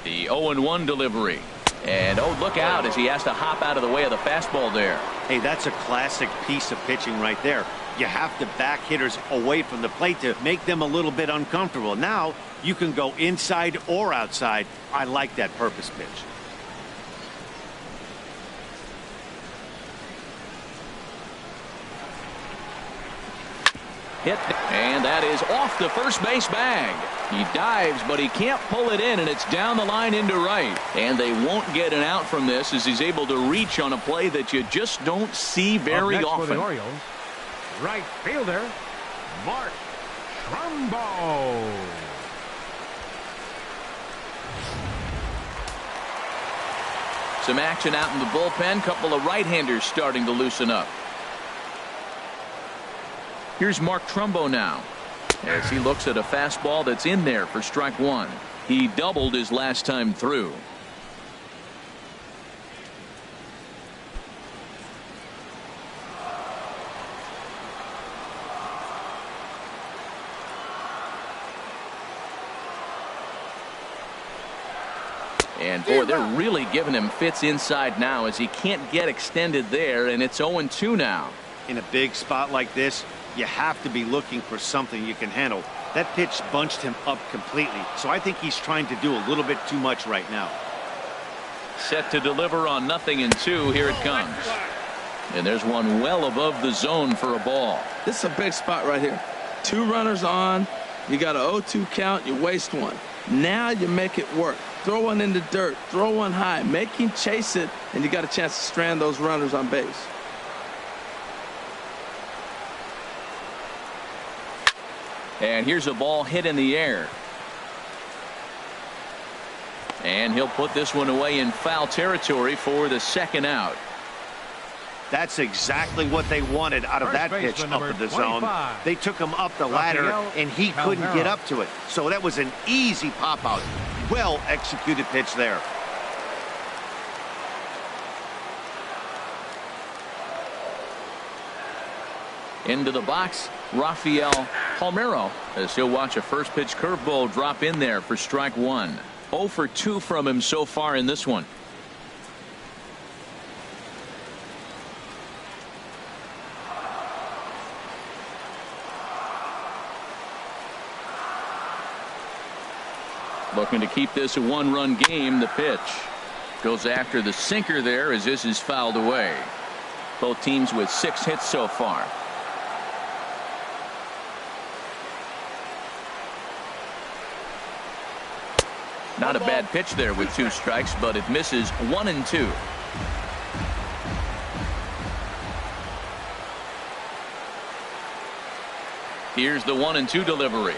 The 0-1 delivery. And oh, look out as he has to hop out of the way of the fastball there. Hey, that's a classic piece of pitching right there. You have to back hitters away from the plate to make them a little bit uncomfortable. Now you can go inside or outside. I like that purpose pitch. Hit, and that is off the first base bag. He dives, but he can't pull it in, and it's down the line into right. And they won't get an out from this as he's able to reach on a play that you just don't see very often. For the Orioles, right fielder, Mark Trumbo. Some action out in the bullpen. Couple of right-handers starting to loosen up. Here's Mark Trumbo now as he looks at a fastball that's in there for strike 1. He doubled his last time through. And boy, they're really giving him fits inside now as he can't get extended there, and it's 0-2 now. In a big spot like this, you have to be looking for something you can handle. That pitch bunched him up completely, so I think he's trying to do a little bit too much right now. Set to deliver on 0-2. Here it comes. And there's one well above the zone for a ball. This is a big spot right here. 2 runners on. You got an 0-2 count. You waste one. Now you make it work. Throw one in the dirt. Throw one high. Make him chase it, and you got a chance to strand those runners on base. And here's a ball hit in the air. And he'll put this one away in foul territory for the second out. That's exactly what they wanted out of that pitch up in the zone. They took him up the ladder, and he couldn't get up to it. So that was an easy pop-out. Well executed pitch there. Into the box, Rafael Palmeiro, as he'll watch a first pitch curveball drop in there for strike one. 0 for 2 from him so far in this one. Looking to keep this a one-run game. The pitch goes after the sinker there as this is fouled away. Both teams with 6 hits so far. Not a bad pitch there with 2 strikes, but it misses 1 and 2. Here's the 1 and 2 delivery.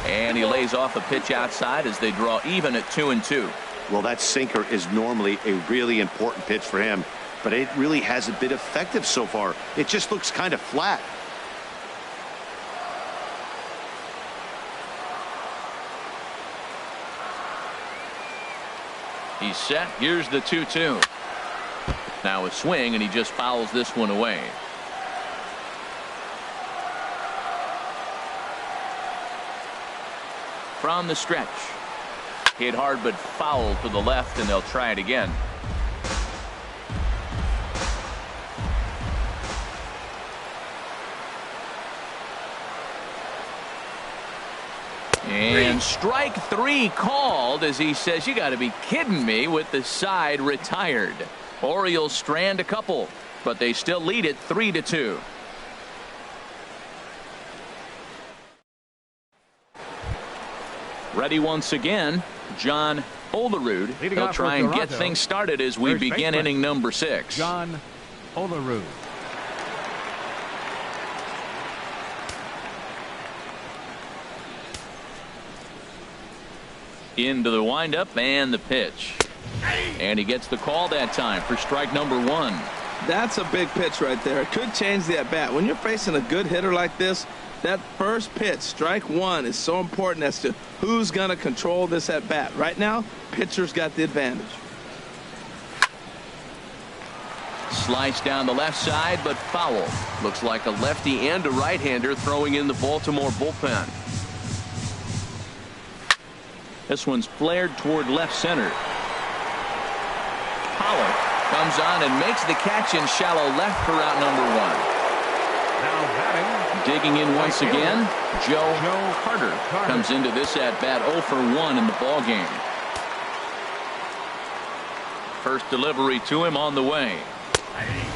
And he lays off a pitch outside as they draw even at 2 and 2. Well, that sinker is normally a really important pitch for him, but it really hasn't been effective so far. It just looks kind of flat. He's set. Here's the 2-2. Now a swing, and he just fouls this one away. From the stretch. Hit hard but foul to the left, and they'll try it again. And strike 3 called as he says, you got to be kidding me, with the side retired. Orioles strand a couple, but they still lead it 3-2. Ready once again, John Olerud. He'll try and get things started as we begin inning number 6. John Olerud. Into the windup and the pitch. And he gets the call that time for strike number 1. That's a big pitch right there. It could change the at-bat. When you're facing a good hitter like this, that first pitch, strike 1, is so important as to who's going to control this at-bat. Right now, pitcher's got the advantage. Slice down the left side, but foul. Looks like a lefty and a right-hander throwing in the Baltimore bullpen. This one's flared toward left center. Powell comes on and makes the catch in shallow left for out number 1. Now batting. Digging in once again, Joe Carter comes into this at bat 0 for 1 in the ball game. First delivery to him on the way.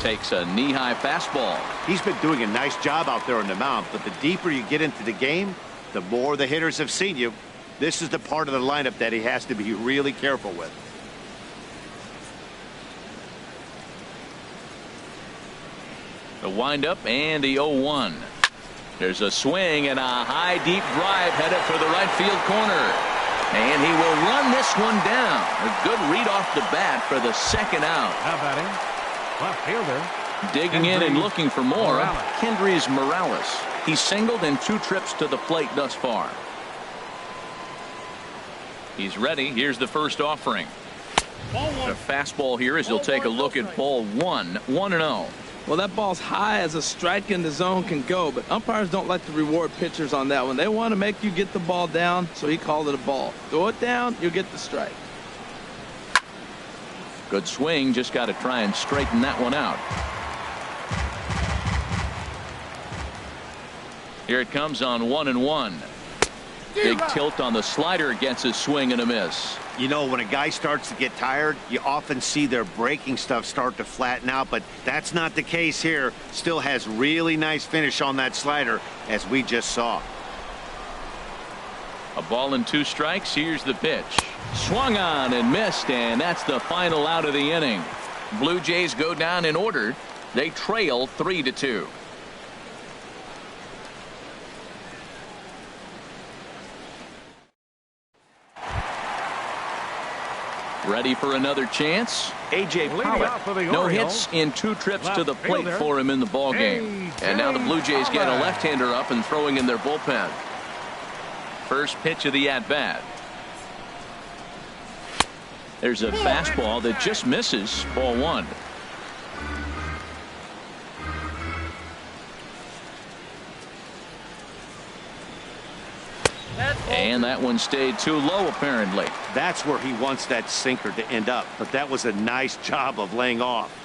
Takes a knee-high fastball. He's been doing a nice job out there on the mound, but the deeper you get into the game, the more the hitters have seen you. This is the part of the lineup that he has to be really careful with. The windup and the 0-1. There's a swing and a high deep drive headed for the right field corner. And he will run this one down. A good read off the bat for the second out. Now batting, left fielder. Digging in and looking for more, Kendrys Morales. He's singled in 2 trips to the plate thus far. He's ready. Here's the first offering. A fastball here as he'll take a look at ball 1. 1-0. Well, that ball's high as a strike in the zone can go, but umpires don't like to reward pitchers on that one. They want to make you get the ball down, so he called it a ball. Throw it down, you'll get the strike. Good swing. Just got to try and straighten that one out. Here it comes on 1-1. Big tilt on the slider, gets a swing and a miss. You know, when a guy starts to get tired, you often see their breaking stuff start to flatten out, but that's not the case here. Still has really nice finish on that slider, as we just saw. A ball and 2 strikes. Here's the pitch. Swung on and missed, and that's the final out of the inning. Blue Jays go down in order. They trail 3-2. Ready for another chance. A.J. Pollock, no hits in 2 trips to the plate for him in the ball game. And now the Blue Jays get a left-hander up and throwing in their bullpen. First pitch of the at-bat. There's a fastball that just misses. Ball 1. And that one stayed too low, apparently. That's where he wants that sinker to end up, but that was a nice job of laying off.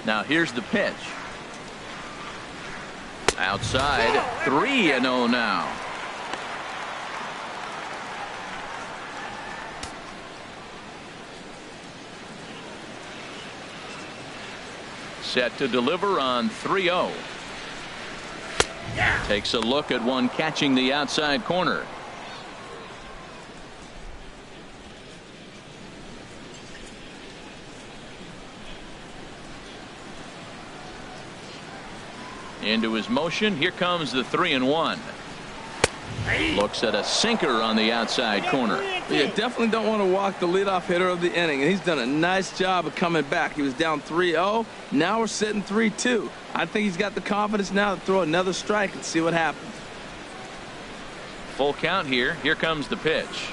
Now here's the pitch. Outside, 3-0 now. Set to deliver on 3-0. Takes a look at one catching the outside corner. Into his motion. Here comes the 3-1. Looks at a sinker on the outside corner. You definitely don't want to walk the leadoff hitter of the inning, and he's done a nice job of coming back. He was down 3-0. Now we're sitting 3-2. I think he's got the confidence now to throw another strike and see what happens. Full count here. Here comes the pitch.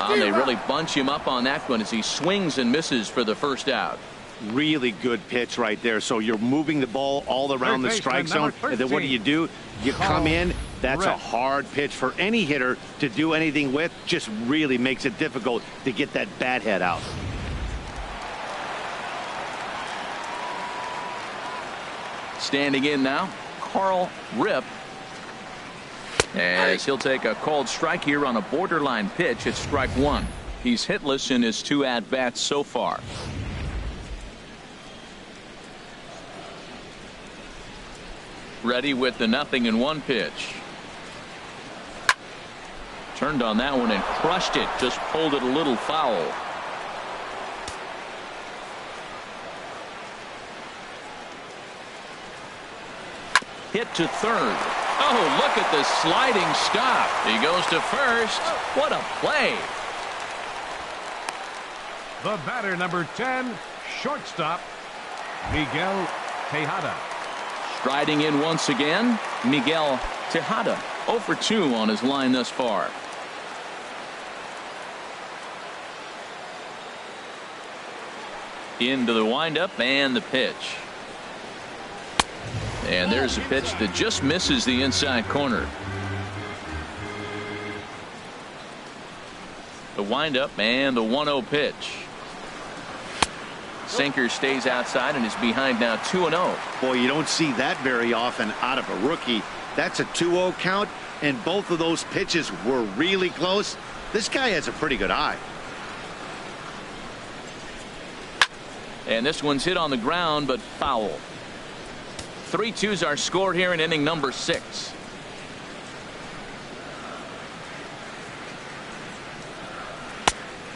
They really bunch him up on that one as he swings and misses for the first out. Really good pitch right there. So you're moving the ball all around the strike zone, and then what do? You come in. That's a hard pitch for any hitter to do anything with. Just really makes it difficult to get that bat head out. Standing in now, Ripken, as he'll take a called strike here on a borderline pitch at strike one. He's hitless in his 2 at-bats so far. Ready with the 0-1 pitch. Turned on that one and crushed it. Just pulled it a little foul. Hit to third. Oh, look at the sliding stop. He goes to first. What a play. The batter, number 10, shortstop, Miguel Tejada. Striding in once again, Miguel Tejada. 0 for 2 on his line thus far. Into the windup and the pitch. And there's a pitch that just misses the inside corner. The windup and the 1-0 pitch. Sinker stays outside and is behind now 2-0. Boy, you don't see that very often out of a rookie. That's a 2-0 count, and both of those pitches were really close. This guy has a pretty good eye. And this one's hit on the ground, but foul. 3-2s are scored here in inning number 6.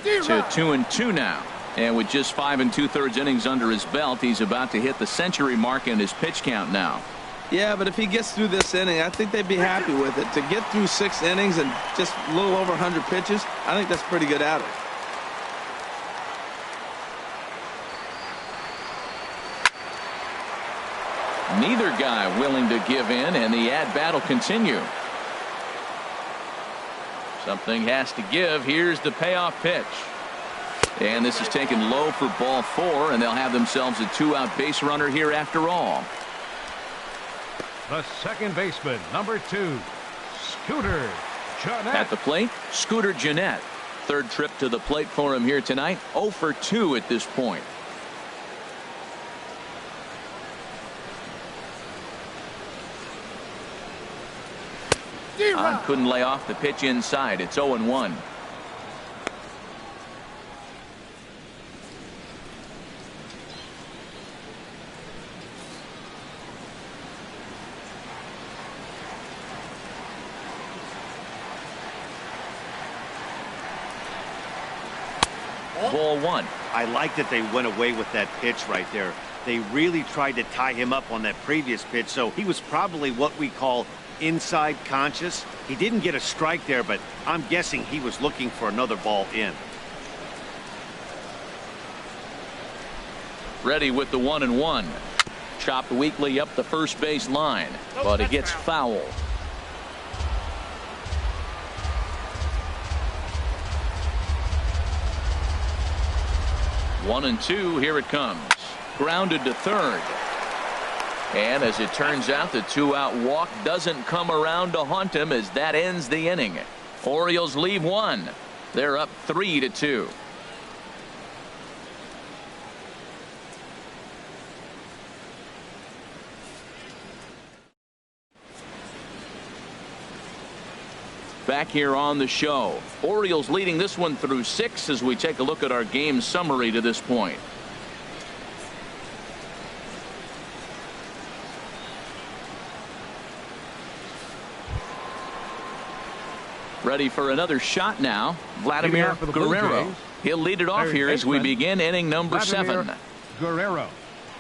To 2-2 now. And with just 5 2/3 innings under his belt, he's about to hit the century mark in his pitch count now. Yeah, but if he gets through this inning, I think they'd be happy with it. To get through 6 innings and just a little over 100 pitches, I think that's pretty good out of it. Neither guy willing to give in, and the at-bat will continue. Something has to give. Here's the payoff pitch. And this is taken low for ball 4, and they'll have themselves a 2-out base runner here after all. The second baseman, number 2, Scooter Jeanette. At the plate, Scooter Jeanette. Third trip to the plate for him here tonight. 0 for 2 at this point. Couldn't lay off the pitch inside. It's 0-1. Ball 1. I like that they went away with that pitch right there. They really tried to tie him up on that previous pitch, so he was probably what we call inside conscious. He didn't get a strike there, but I'm guessing he was looking for another ball in. Ready with the 1-1. Chopped weakly up the first base line, but it gets foul. One and 2. Here it comes. grounded to third. And as it turns out, the 2-out walk doesn't come around to haunt him as that ends the inning. Orioles leave one. They're up 3-2. Back here on the show, Orioles leading this one through 6 as we take a look at our game summary to this point. Ready for another shot now, Vladimir Guerrero. He'll lead it off here as we begin inning number 7. Guerrero.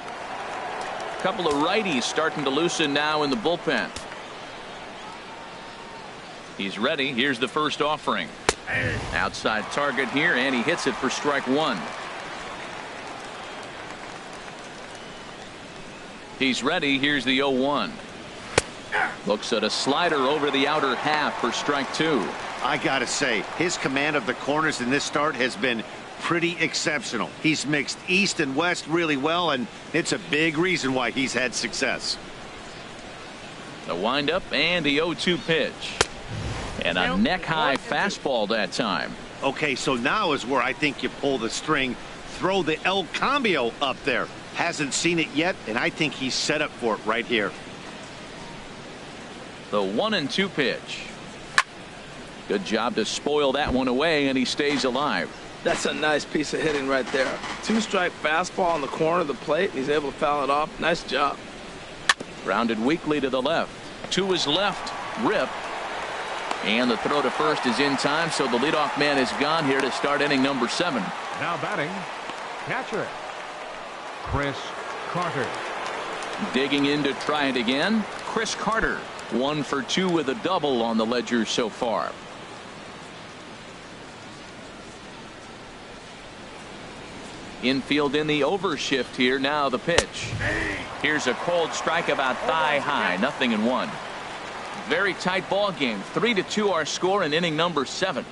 A couple of righties starting to loosen now in the bullpen. He's ready. Here's the first offering. Outside target here, and he hits it for strike 1. He's ready. Here's the 0-1. Looks at a slider over the outer half for strike 2. I gotta say, his command of the corners in this start has been pretty exceptional. He's mixed east and west really well, and it's a big reason why he's had success. The windup and the 0-2 pitch. And a neck-high fastball that time. Okay, so now is where I think you pull the string. Throw the El Cambio up there. Hasn't seen it yet, and I think he's set up for it right here. The 1-2 pitch. Good job to spoil that one away, and he stays alive. That's a nice piece of hitting right there. 2-strike fastball on the corner of the plate. He's able to foul it off. Nice job. Grounded weakly to the left. To his left. Rip. And the throw to first is in time, so the leadoff man is gone here to start inning number 7. Now batting, catcher, Chris Carter. Digging in to try it again, Chris Carter. 1 for 2 with a double on the ledger so far. Infield in the overshift here. Now the pitch. Here's a cold strike about thigh high. 0-1. Very tight ball game. 3-2 our score in inning number 7.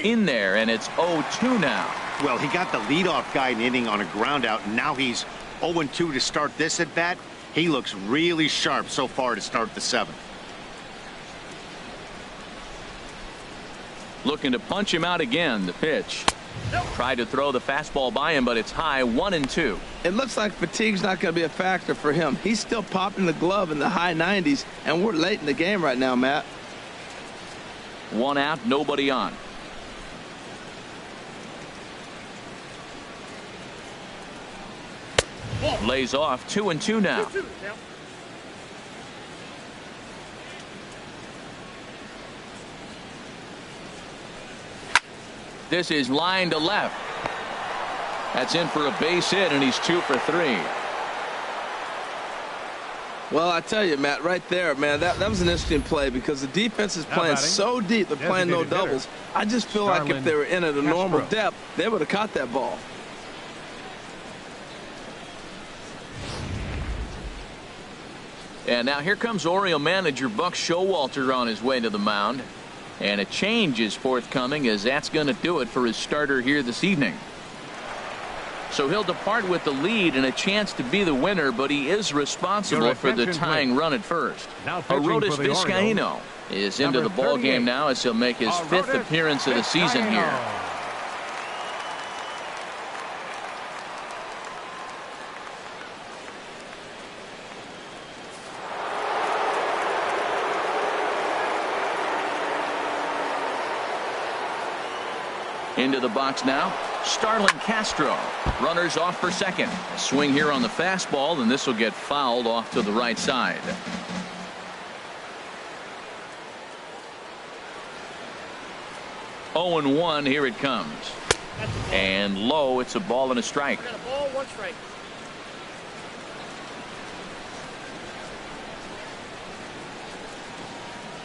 In there, and it's 0-2 now. Well, he got the leadoff guy in inning on a ground out, and now he's 0-2 to start this at bat. He looks really sharp so far to start the 7th. Looking to punch him out again. The pitch. Tried to throw the fastball by him, but it's high. 1-2. It looks like fatigue's not going to be a factor for him. He's still popping the glove in the high 90s, and we're late in the game right now, Matt. 1 out, nobody on. Lays off. 2-2 now. This is line to left. That's in for a base hit, and he's 2 for 3. Well, I tell you, Matt, right there, man, that was an interesting play because the defense is playing so deep. They're playing no doubles. I just feel like if they were in at a normal depth, they would have caught that ball. And now here comes Oriole manager Buck Showalter on his way to the mound. And a change is forthcoming, as that's going to do it for his starter here this evening. So he'll depart with the lead and a chance to be the winner, but he is responsible for the tying run at first. Arodys Vizcaíno is into the ball game now as he'll make his 5th appearance of the season here. Into the box now, Starlin Castro. Runners off for second. A swing here on the fastball, and this will get fouled off to the right side. Oh and 1, here it comes. And low, it's a ball and a strike. We got a ball, 1 strike.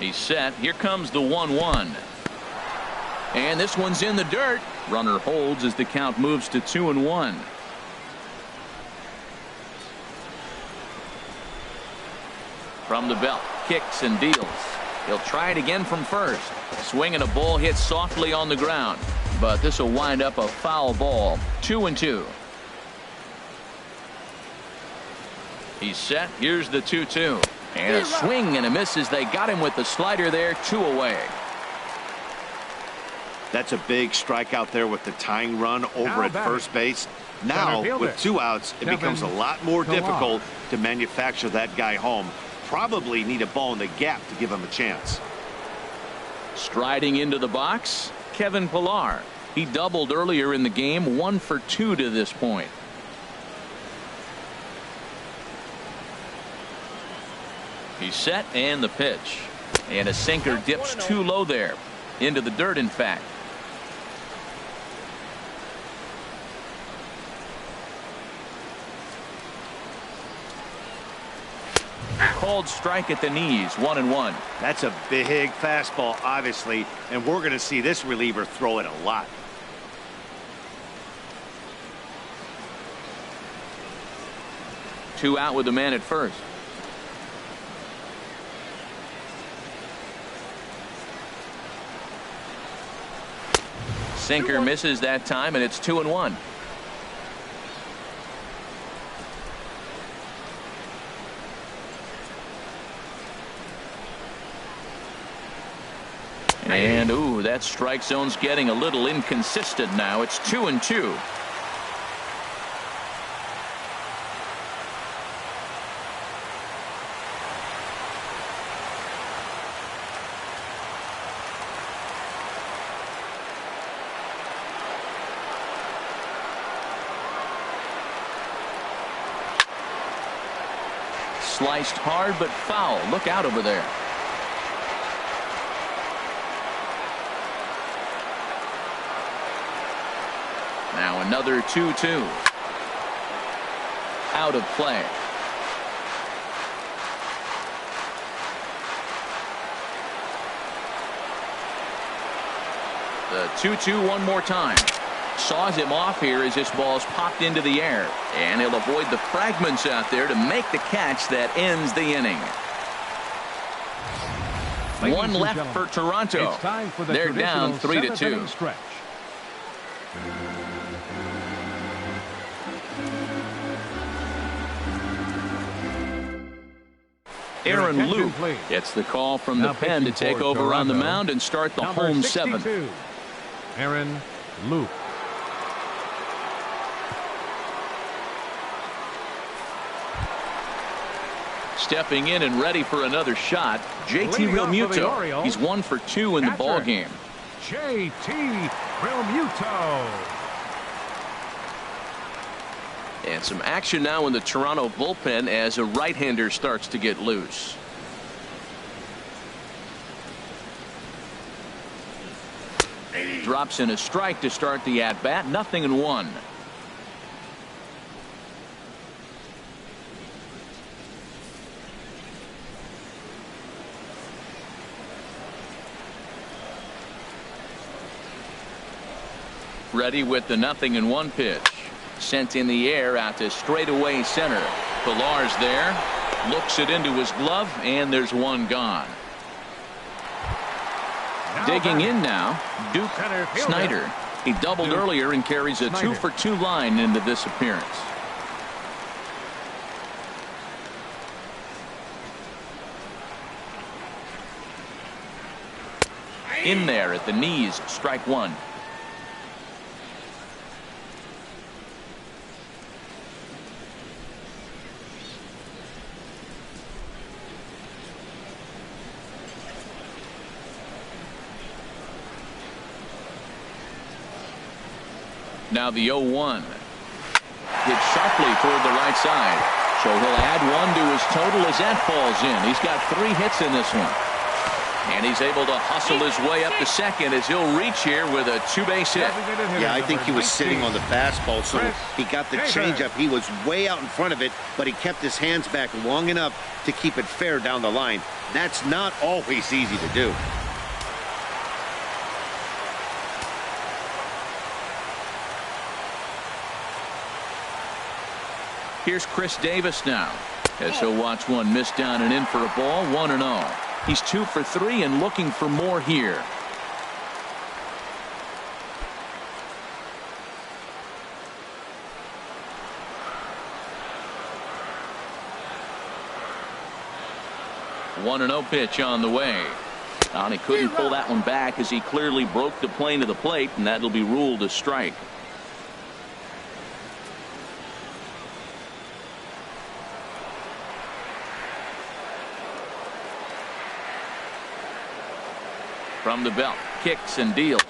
He's set. Here comes the 1-1. And this one's in the dirt. Runner holds as the count moves to 2-1. From the belt, kicks and deals. He'll try it again from first. Swing and a ball hit softly on the ground, but this will wind up a foul ball. 2-2. He's set. Here's the 2-2. And a swing and a miss as they got him with the slider there. 2 away. That's a big strikeout there with the tying run over at first base. Now, with 2 outs, it becomes a lot more difficult to manufacture that guy home. Probably need a ball in the gap to give him a chance. Striding into the box, Kevin Pillar. He doubled earlier in the game, 1 for 2 to this point. He's set and the pitch. And a sinker dips too low there. Into the dirt, in fact. Called strike at the knees, 1-1. That's a big fastball, obviously, and we're going to see this reliever throw it a lot. Two out with the man at first. Sinker misses that time, and it's 2-1. And ooh, that strike zone's getting a little inconsistent now. It's 2-2. Sliced hard but foul. Look out over there. Now another 2-2. Out of play. The 2-2 one more time. Saws him off here as this ball's popped into the air. And he'll avoid the fragments out there to make the catch that ends the inning. One left for Toronto. They're down 3-2. Aaron Luke gets the call from the pen to take over on the mound and start the home 7th. Aaron Luke. Stepping in and ready for another shot, JT Realmuto. He's 1 for 2 in the ball game. JT Realmuto. And some action now in the Toronto bullpen as a right-hander starts to get loose. Drops in a strike to start the at-bat. 0-1. Ready with the 0-1 pitch. Sent in the air out to straightaway center. Pillar's there. Looks it into his glove, and there's one gone. Digging in now, Duke Snyder. He doubled earlier and carries a 2 for 2 line into this appearance. In there at the knees, strike 1. Now the 0-1. Hit sharply toward the right side. So he'll add 1 to his total as that falls in. He's got 3 hits in this one. And he's able to hustle his way up to second as he'll reach here with a 2-base hit. Yeah, I think he was sitting on the fastball, so he got the changeup. He was way out in front of it, but he kept his hands back long enough to keep it fair down the line. That's not always easy to do. Here's Chris Davis now as he'll watch one miss down and in for a ball. 1-0. He's 2 for 3 and looking for more here. 1-0 pitch on the way. And he couldn't pull that one back as he clearly broke the plane to the plate, and that'll be ruled a strike. From the belt, kicks and deals.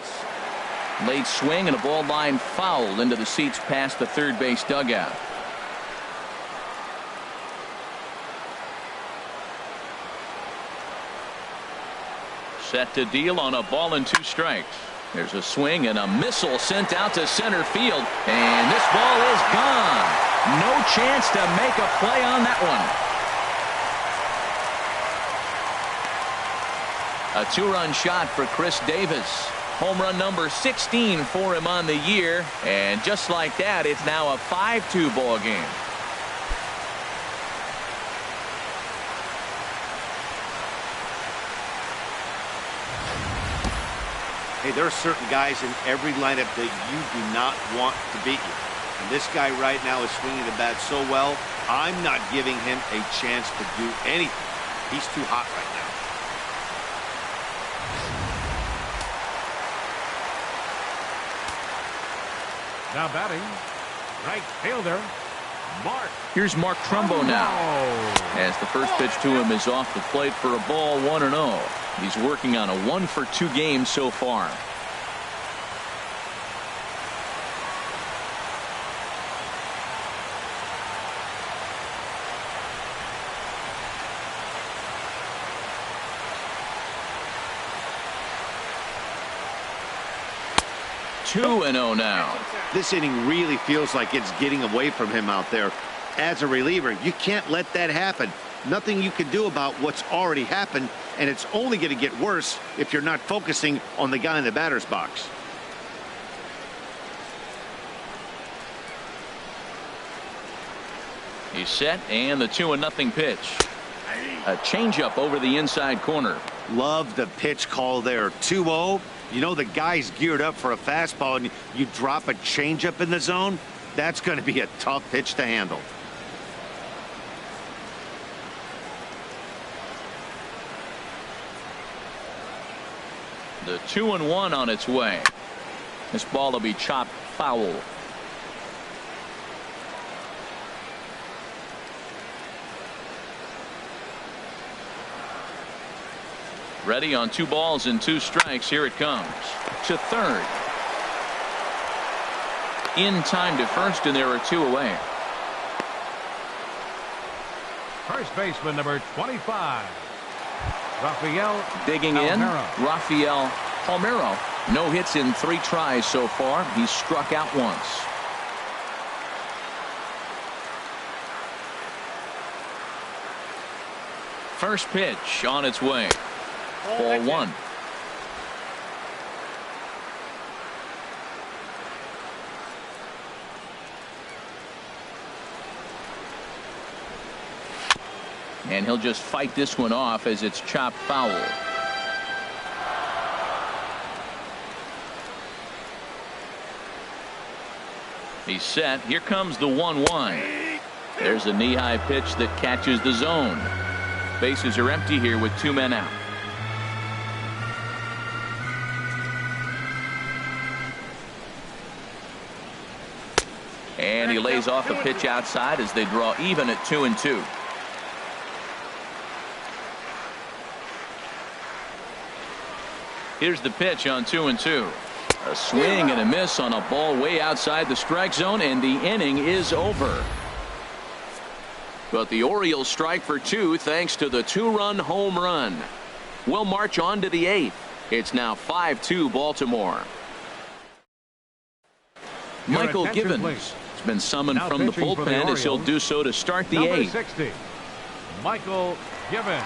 Late swing and a ball line foul into the seats past the third base dugout. Set to deal on a ball and 2 strikes. There's a swing and a missile sent out to center field, and this ball is gone. No chance to make a play on that one. A 2-run shot for Chris Davis. Home run number 16 for him on the year, and just like that, it's now a 5-2 ball game. Hey, there are certain guys in every lineup that you do not want to beat you. And this guy right now is swinging the bat so well, I'm not giving him a chance to do anything. He's too hot right now. Now batting, right fielder, Mark. Here's Mark Trumbo now, as the first pitch to him is off the plate for a ball, 1-0. He's working on a 1-for-2 game so far. Two and 0 now. This inning really feels like it's getting away from him out there. As a reliever, you can't let that happen. Nothing you can do about what's already happened, and it's only going to get worse if you're not focusing on the guy in the batter's box. He's set, and the 2-0 pitch. A changeup over the inside corner. Love the pitch call there. 2-0. You know the guy's geared up for a fastball, and you drop a changeup in the zone. That's going to be a tough pitch to handle. The 2-1 on its way. This ball will be chopped foul. Ready on 2 balls and 2 strikes. Here it comes to third. In time to first, and there are 2 away. First baseman number 25. Rafael. Digging in, Rafael Palmeiro. No hits in 3 tries so far. He's struck out once. First pitch on its way. Ball 1. And he'll just fight this one off as it's chopped foul. He's set. Here comes the 1-1. There's a knee-high pitch that catches the zone. Bases are empty here with 2 men out. And he lays off a pitch outside as they draw even at 2-2. Here's the pitch on 2-2. A swing and a miss on a ball way outside the strike zone, and the inning is over. But the Orioles strike for 2 thanks to the 2-run home run. We'll march on to the 8th. It's now 5-2 Baltimore. Michael Givens has been summoned Now from the pitching for the bullpen as he'll Orioles, do so to start the Number 8th. 60, Michael Givens.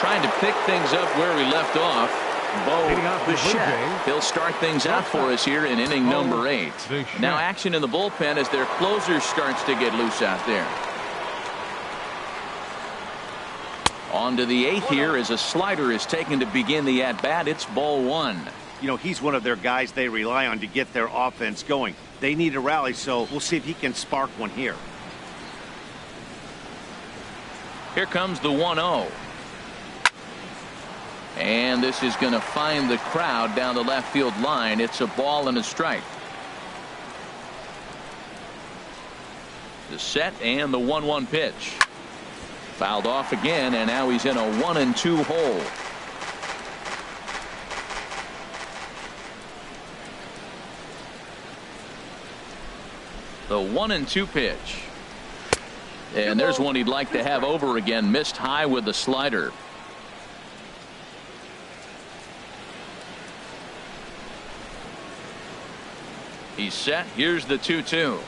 Trying to pick things up where we left off. Leading off the Blue Bichette. Jays. He'll start things out for us here in inning number 8. Bichette. Now action in the bullpen as their closer starts to get loose out there. On to the 8th here as a slider is taken to begin the at-bat. It's ball 1. You know, he's one of their guys they rely on to get their offense going. They need a rally, so we'll see if he can spark one here. Here comes the 1-0. And this is going to find the crowd down the left field line. It's a ball and a strike. The set and the 1-1 pitch. Fouled off again, and now he's in a 1-2 hole. The 1-2 pitch. And there's one he'd like to have over again. Missed high with the slider. He's set. Here's the 2-2.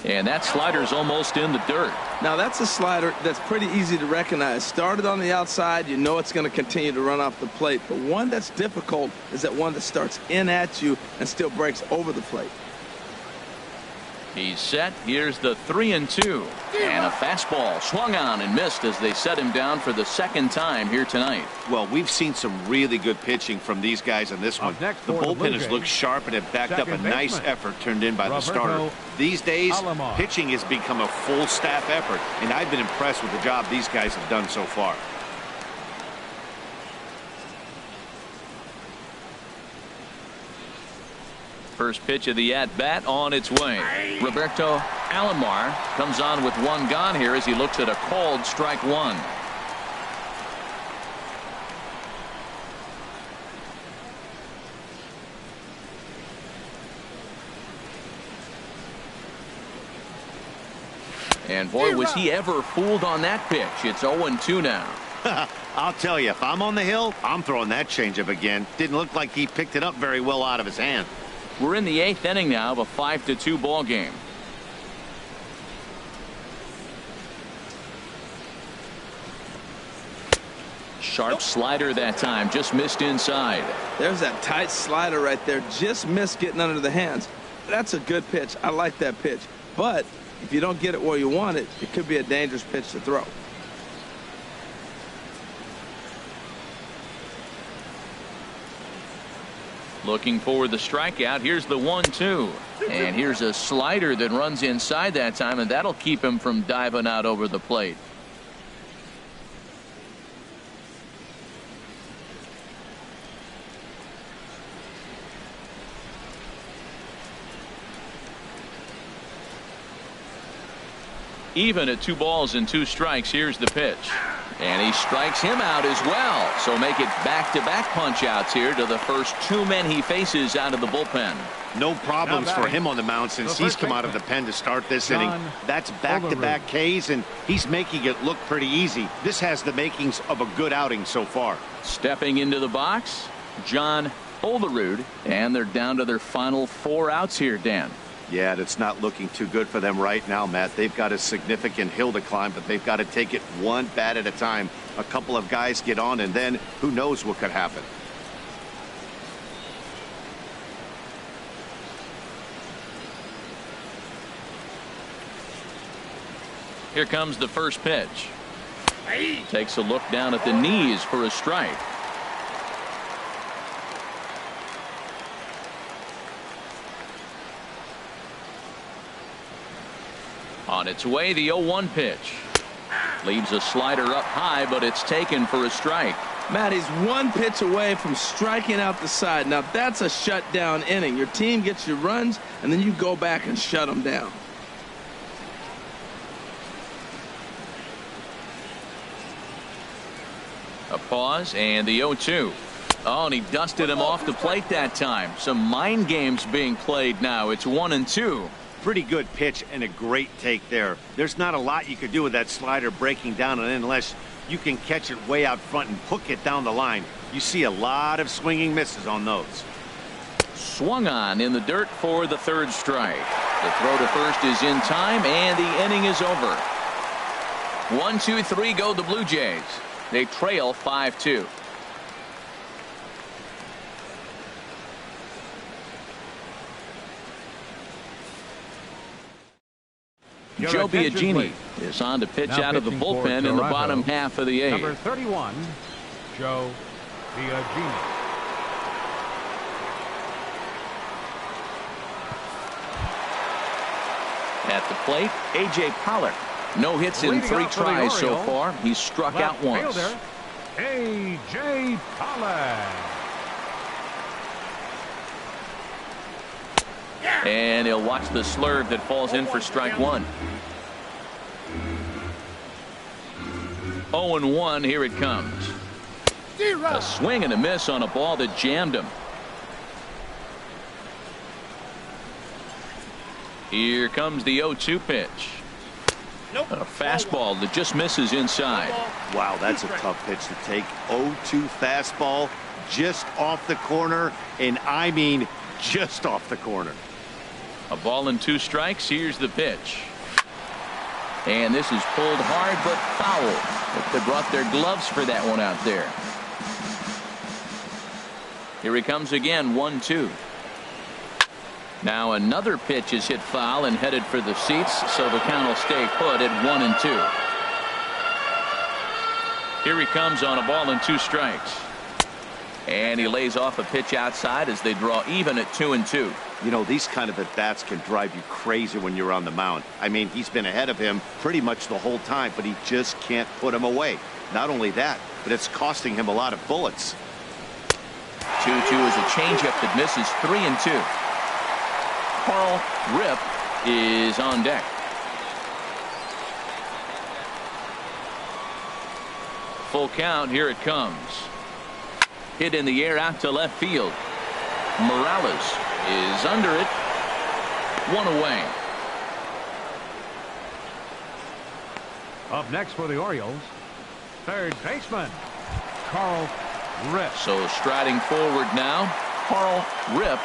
And that slider's almost in the dirt. Now that's a slider that's pretty easy to recognize. Started on the outside, you know it's going to continue to run off the plate. But one that's difficult is that one that starts in at you and still breaks over the plate. He's set. Here's the 3-2. And a fastball swung on and missed as they set him down for the second time here tonight. Well, we've seen some really good pitching from these guys in this one. The bullpen has looked sharp and have backed up a nice effort turned in by the starter. These days, Alomar. pitching has become a full staff effort, and I've been impressed with the job these guys have done so far. First pitch of the at-bat on its way. Roberto Alomar comes on with one gone here as he looks at a called strike one. And boy, was he ever fooled on that pitch. It's 0-2 now. I'll tell you, if I'm on the hill, I'm throwing that changeup again. Didn't look like he picked it up very well out of his hand. We're in the 8th inning now of a 5-2 ball game. Sharp slider that time, just missed inside. There's that tight slider right there, just missed getting under the hands. That's a good pitch. I like that pitch. But if you don't get it where you want it, it could be a dangerous pitch to throw. Looking for the strikeout. Here's the 1-2. And here's a slider that runs inside that time, and that'll keep him from diving out over the plate. Even at 2 balls and 2 strikes. Here's the pitch. And he strikes him out as well. So make it back-to-back punch-outs here to the first 2 men he faces out of the bullpen. No problems for him on the mound since he's come out of the pen to start this inning. That's back-to-back Ks, and he's making it look pretty easy. This has the makings of a good outing so far. Stepping into the box, John Olerud, and they're down to their final 4 outs here, Dan. Yeah, that's not looking too good for them right now, Matt. They've got a significant hill to climb, but they've got to take it one bat at a time. A couple of guys get on, and then who knows what could happen. Here comes the first pitch. Takes a look down at the knees for a strike. On its way, the 0-1 pitch. Leaves a slider up high, but it's taken for a strike. Matt, he's 1 pitch away from striking out the side. Now that's a shutdown inning. Your team gets your runs, and then you go back and shut them down. A pause and the 0-2. Oh, and he dusted him off the plate that time. Some mind games being played now. It's 1-2. Pretty good pitch and a great take there. There's not a lot you could do with that slider breaking down and unless you can catch it way out front and hook it down the line. You see a lot of swinging misses on those. Swung on in the dirt for the 3rd strike. The throw to first is in time, and the inning is over. 1-2-3 go the Blue Jays. They trail 5-2. Joe Biagini is on to pitch out of the bullpen in the bottom half of the 8th. Number 31, Joe Biagini. At the plate, A.J. Pollock. No hits in 3 tries so far. He's struck out once. Fielder, A.J. Palmeiro. And he'll watch the slurve that falls in for strike 1. 0-1, here it comes. A swing and a miss on a ball that jammed him. Here comes the 0-2 pitch. A fastball that just misses inside. Wow, that's a tough pitch to take. 0-2 fastball just off the corner, and I mean just off the corner. A ball and 2 strikes. Here's the pitch. And this is pulled hard but foul. They brought their gloves for that one out there. Here he comes again, 1-2. Now another pitch is hit foul and headed for the seats, so the count will stay put at 1-2. Here he comes on a ball and 2 strikes. And he lays off a pitch outside as they draw even at 2-2. You know, these kind of at-bats can drive you crazy when you're on the mound. I mean, he's been ahead of him pretty much the whole time, but he just can't put him away. Not only that, but it's costing him a lot of bullets. 2-2 is a changeup that misses. 3-2. Carl Rip is on deck. Full count. Here it comes. Hit in the air out to left field. Morales is under it. 1 away. Up next for the Orioles, third baseman, Carl Rip. So striding forward now, Carl Rip.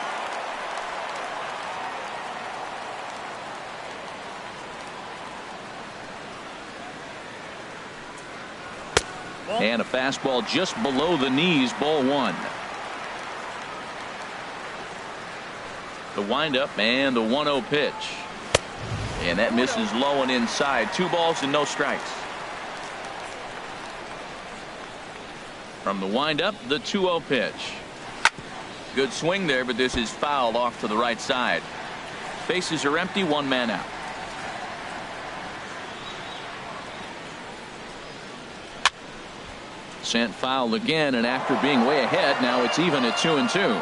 And a fastball just below the knees, ball 1. The windup and the 1-0 pitch. And that misses low and inside. 2 balls and no strikes. From the windup, the 2-0 pitch. Good swing there, but this is fouled off to the right side. Bases are empty, 1 man out. Sent foul again, and after being way ahead, now it's even at 2-2.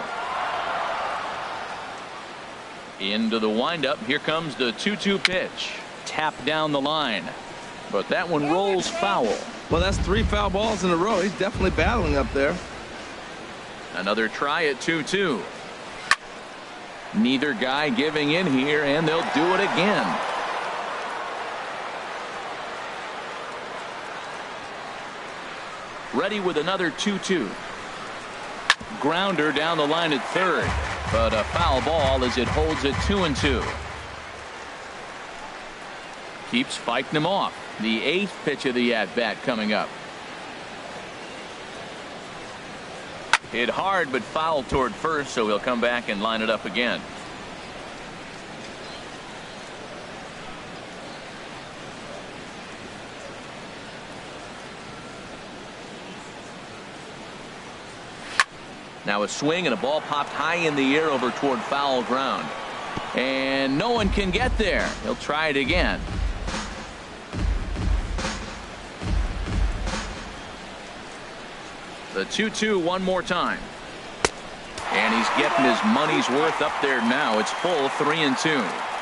Into the windup. Here comes the 2-2 pitch. Tap down the line, but that one rolls foul. Well, that's 3 foul balls in a row. He's definitely battling up there. Another try at 2-2. Neither guy giving in here, and they'll do it again. Ready with another 2-2. Grounder down the line at third, but a foul ball as it holds at 2-2. Keeps fighting him off. The 8th pitch of the at-bat coming up. Hit hard but fouled toward first, so he'll come back and line it up again. Now a swing and a ball popped high in the air over toward foul ground. And no one can get there. He'll try it again. The 2-2 one more time. And he's getting his money's worth up there now. It's full 3-2.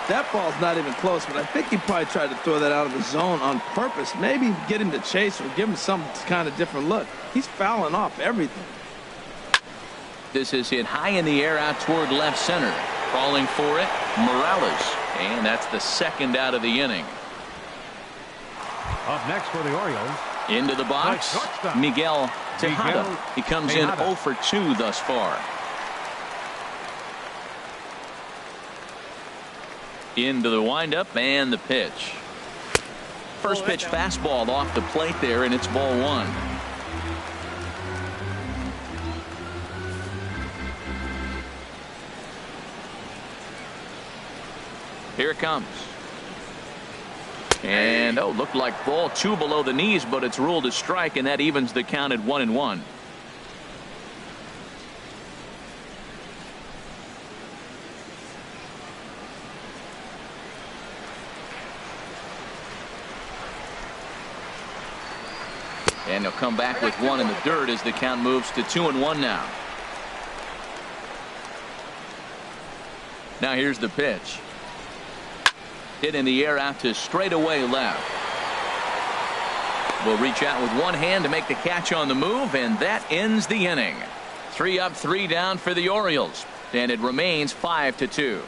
That ball's not even close, but I think he probably tried to throw that out of the zone on purpose. Maybe get him to chase or give him some kind of different look. He's fouling off everything. This is hit high in the air out toward left center. Calling for it, Morales. And that's the 2nd out of the inning. Up next for the Orioles, Into the box, Miguel Tejada. He comes in 0 for 2 thus far. Into the windup and the pitch. First pitch fastball off the plate there, and it's ball 1. Here it comes. And looked like ball 2 below the knees, but it's ruled a strike, and that evens the count at 1-1. And he'll come back with one in the dirt as the count moves to 2-1 now. Now here's the pitch. Hit in the air out to straightaway left. Will reach out with one hand to make the catch on the move, and that ends the inning. 3 up, 3 down for the Orioles, and it remains 5-2.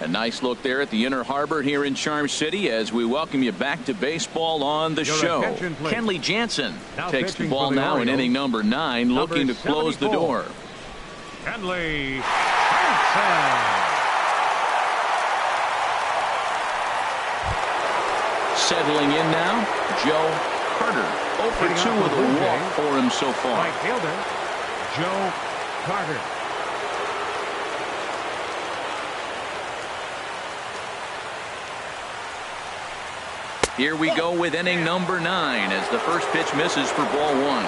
A nice look there at the Inner Harbor here in Charm City as we welcome you back to baseball on the show. Kenley Jansen takes the ball now in inning number 9, looking to close the door. Kenley Jansen. Settling in now, Joe Carter. 0 for 2 with a walk for him so far. Right fielder, Joe Carter. Here we go with inning number 9 as the first pitch misses for ball 1.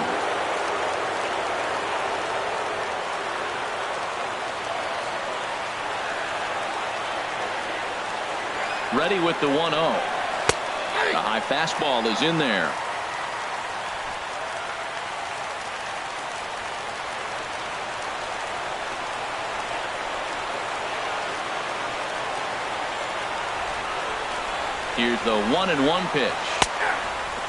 Ready with the 1-0. A high fastball is in there. Here's the 1-1 pitch.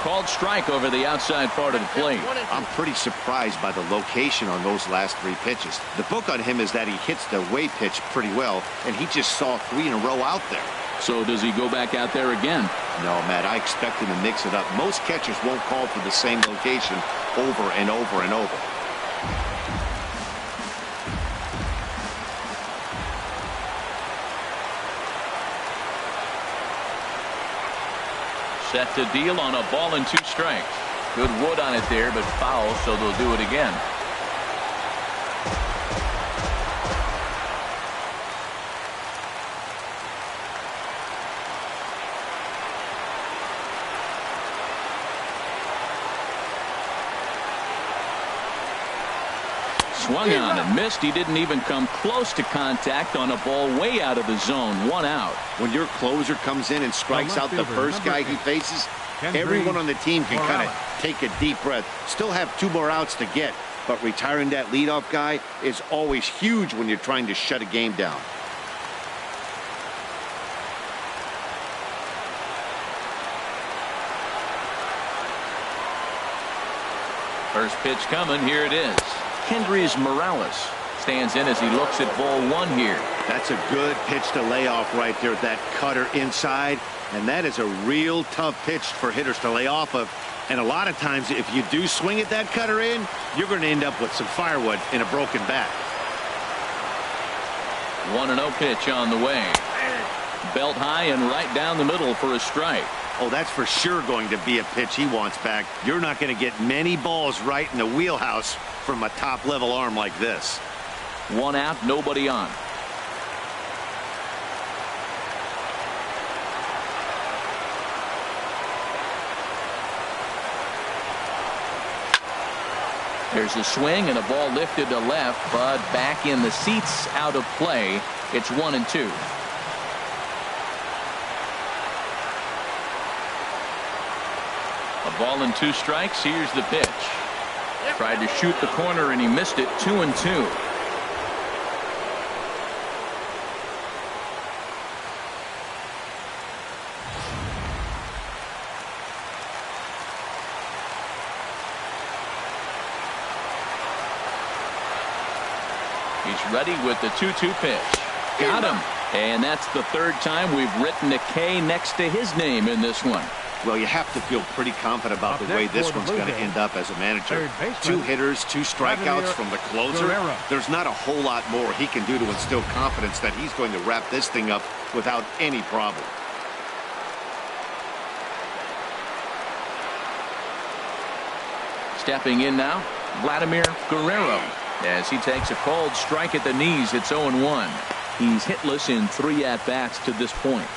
Called strike over the outside part of the plate. I'm pretty surprised by the location on those last 3 pitches. The book on him is that he hits the way pitch pretty well, and he just saw 3 in a row out there. So does he go back out there again? No, Matt, I expect him to mix it up. Most catchers won't call for the same location over and over and over. Set to deal on a ball and 2 strikes. Good wood on it there, but foul, so they'll do it again. Swung on and missed. He didn't even come close to contact on a ball way out of the zone. 1 out. When your closer comes in and strikes out the first guy he faces, everyone on the team can kind of take a deep breath. Still have 2 more outs to get, but retiring that leadoff guy is always huge when you're trying to shut a game down. First pitch coming. Here it is. Kendrys Morales stands in as he looks at ball 1 here. That's a good pitch to lay off right there. That cutter inside, and that is a real tough pitch for hitters to lay off of. And a lot of times, if you do swing at that cutter in, you're going to end up with some firewood in a broken bat. 1-0 pitch on the way. Belt high and right down the middle for a strike. Oh, that's for sure going to be a pitch he wants back. You're not going to get many balls right in the wheelhouse from a top-level arm like this. 1 out, nobody on. There's a swing and a ball lifted to left, but back in the seats, out of play. It's 1-2. A ball and 2 strikes. Here's the pitch. Tried to shoot the corner and he missed it. 2-2. He's ready with the 2-2 pitch. Got him. And that's the 3rd time we've written a K next to his name in this one. Well, you have to feel pretty confident about the way this one's going to end up as a manager. 2 hitters, 2 strikeouts from the closer. There's not a whole lot more he can do to instill confidence that he's going to wrap this thing up without any problem. Stepping in now, Vladimir Guerrero, as he takes a called strike at the knees. It's 0-1. He's hitless in 3 at-bats to this point.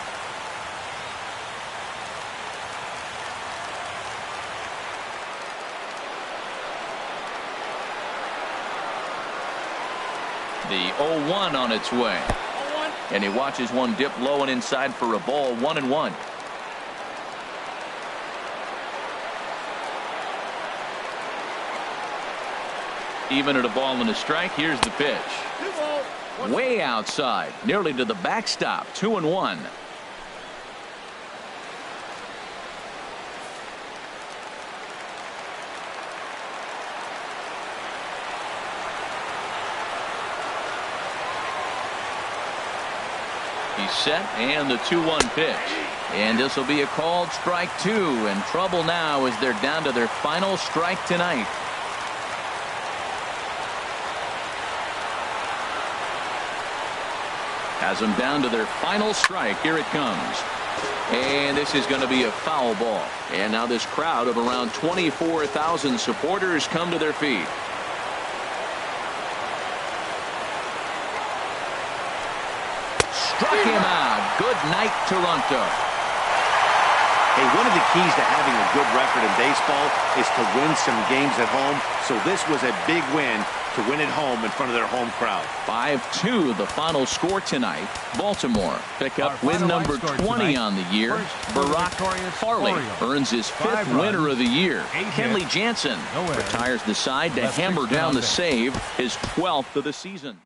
The 0-1 on its way. And he watches one dip low and inside for a ball. 1-1. Even at a ball and a strike. Here's the pitch. Way outside, nearly to the backstop. 2-1. He's set, and the 2-1 pitch. And this will be a called strike 2. And trouble now as they're down to their final strike tonight. Has them down to their final strike. Here it comes. And this is going to be a foul ball. And now this crowd of around 24,000 supporters come to their feet. Struck him out. Good night, Toronto. Hey, one of the keys to having a good record in baseball is to win some games at home. So this was a big win to win at home in front of their home crowd. 5-2 the final score tonight. Baltimore pick up win number 20 on the year. Farley earns his 5th winner of the year. Kenley Jansen retires the side to hammer down the save, his 12th of the season.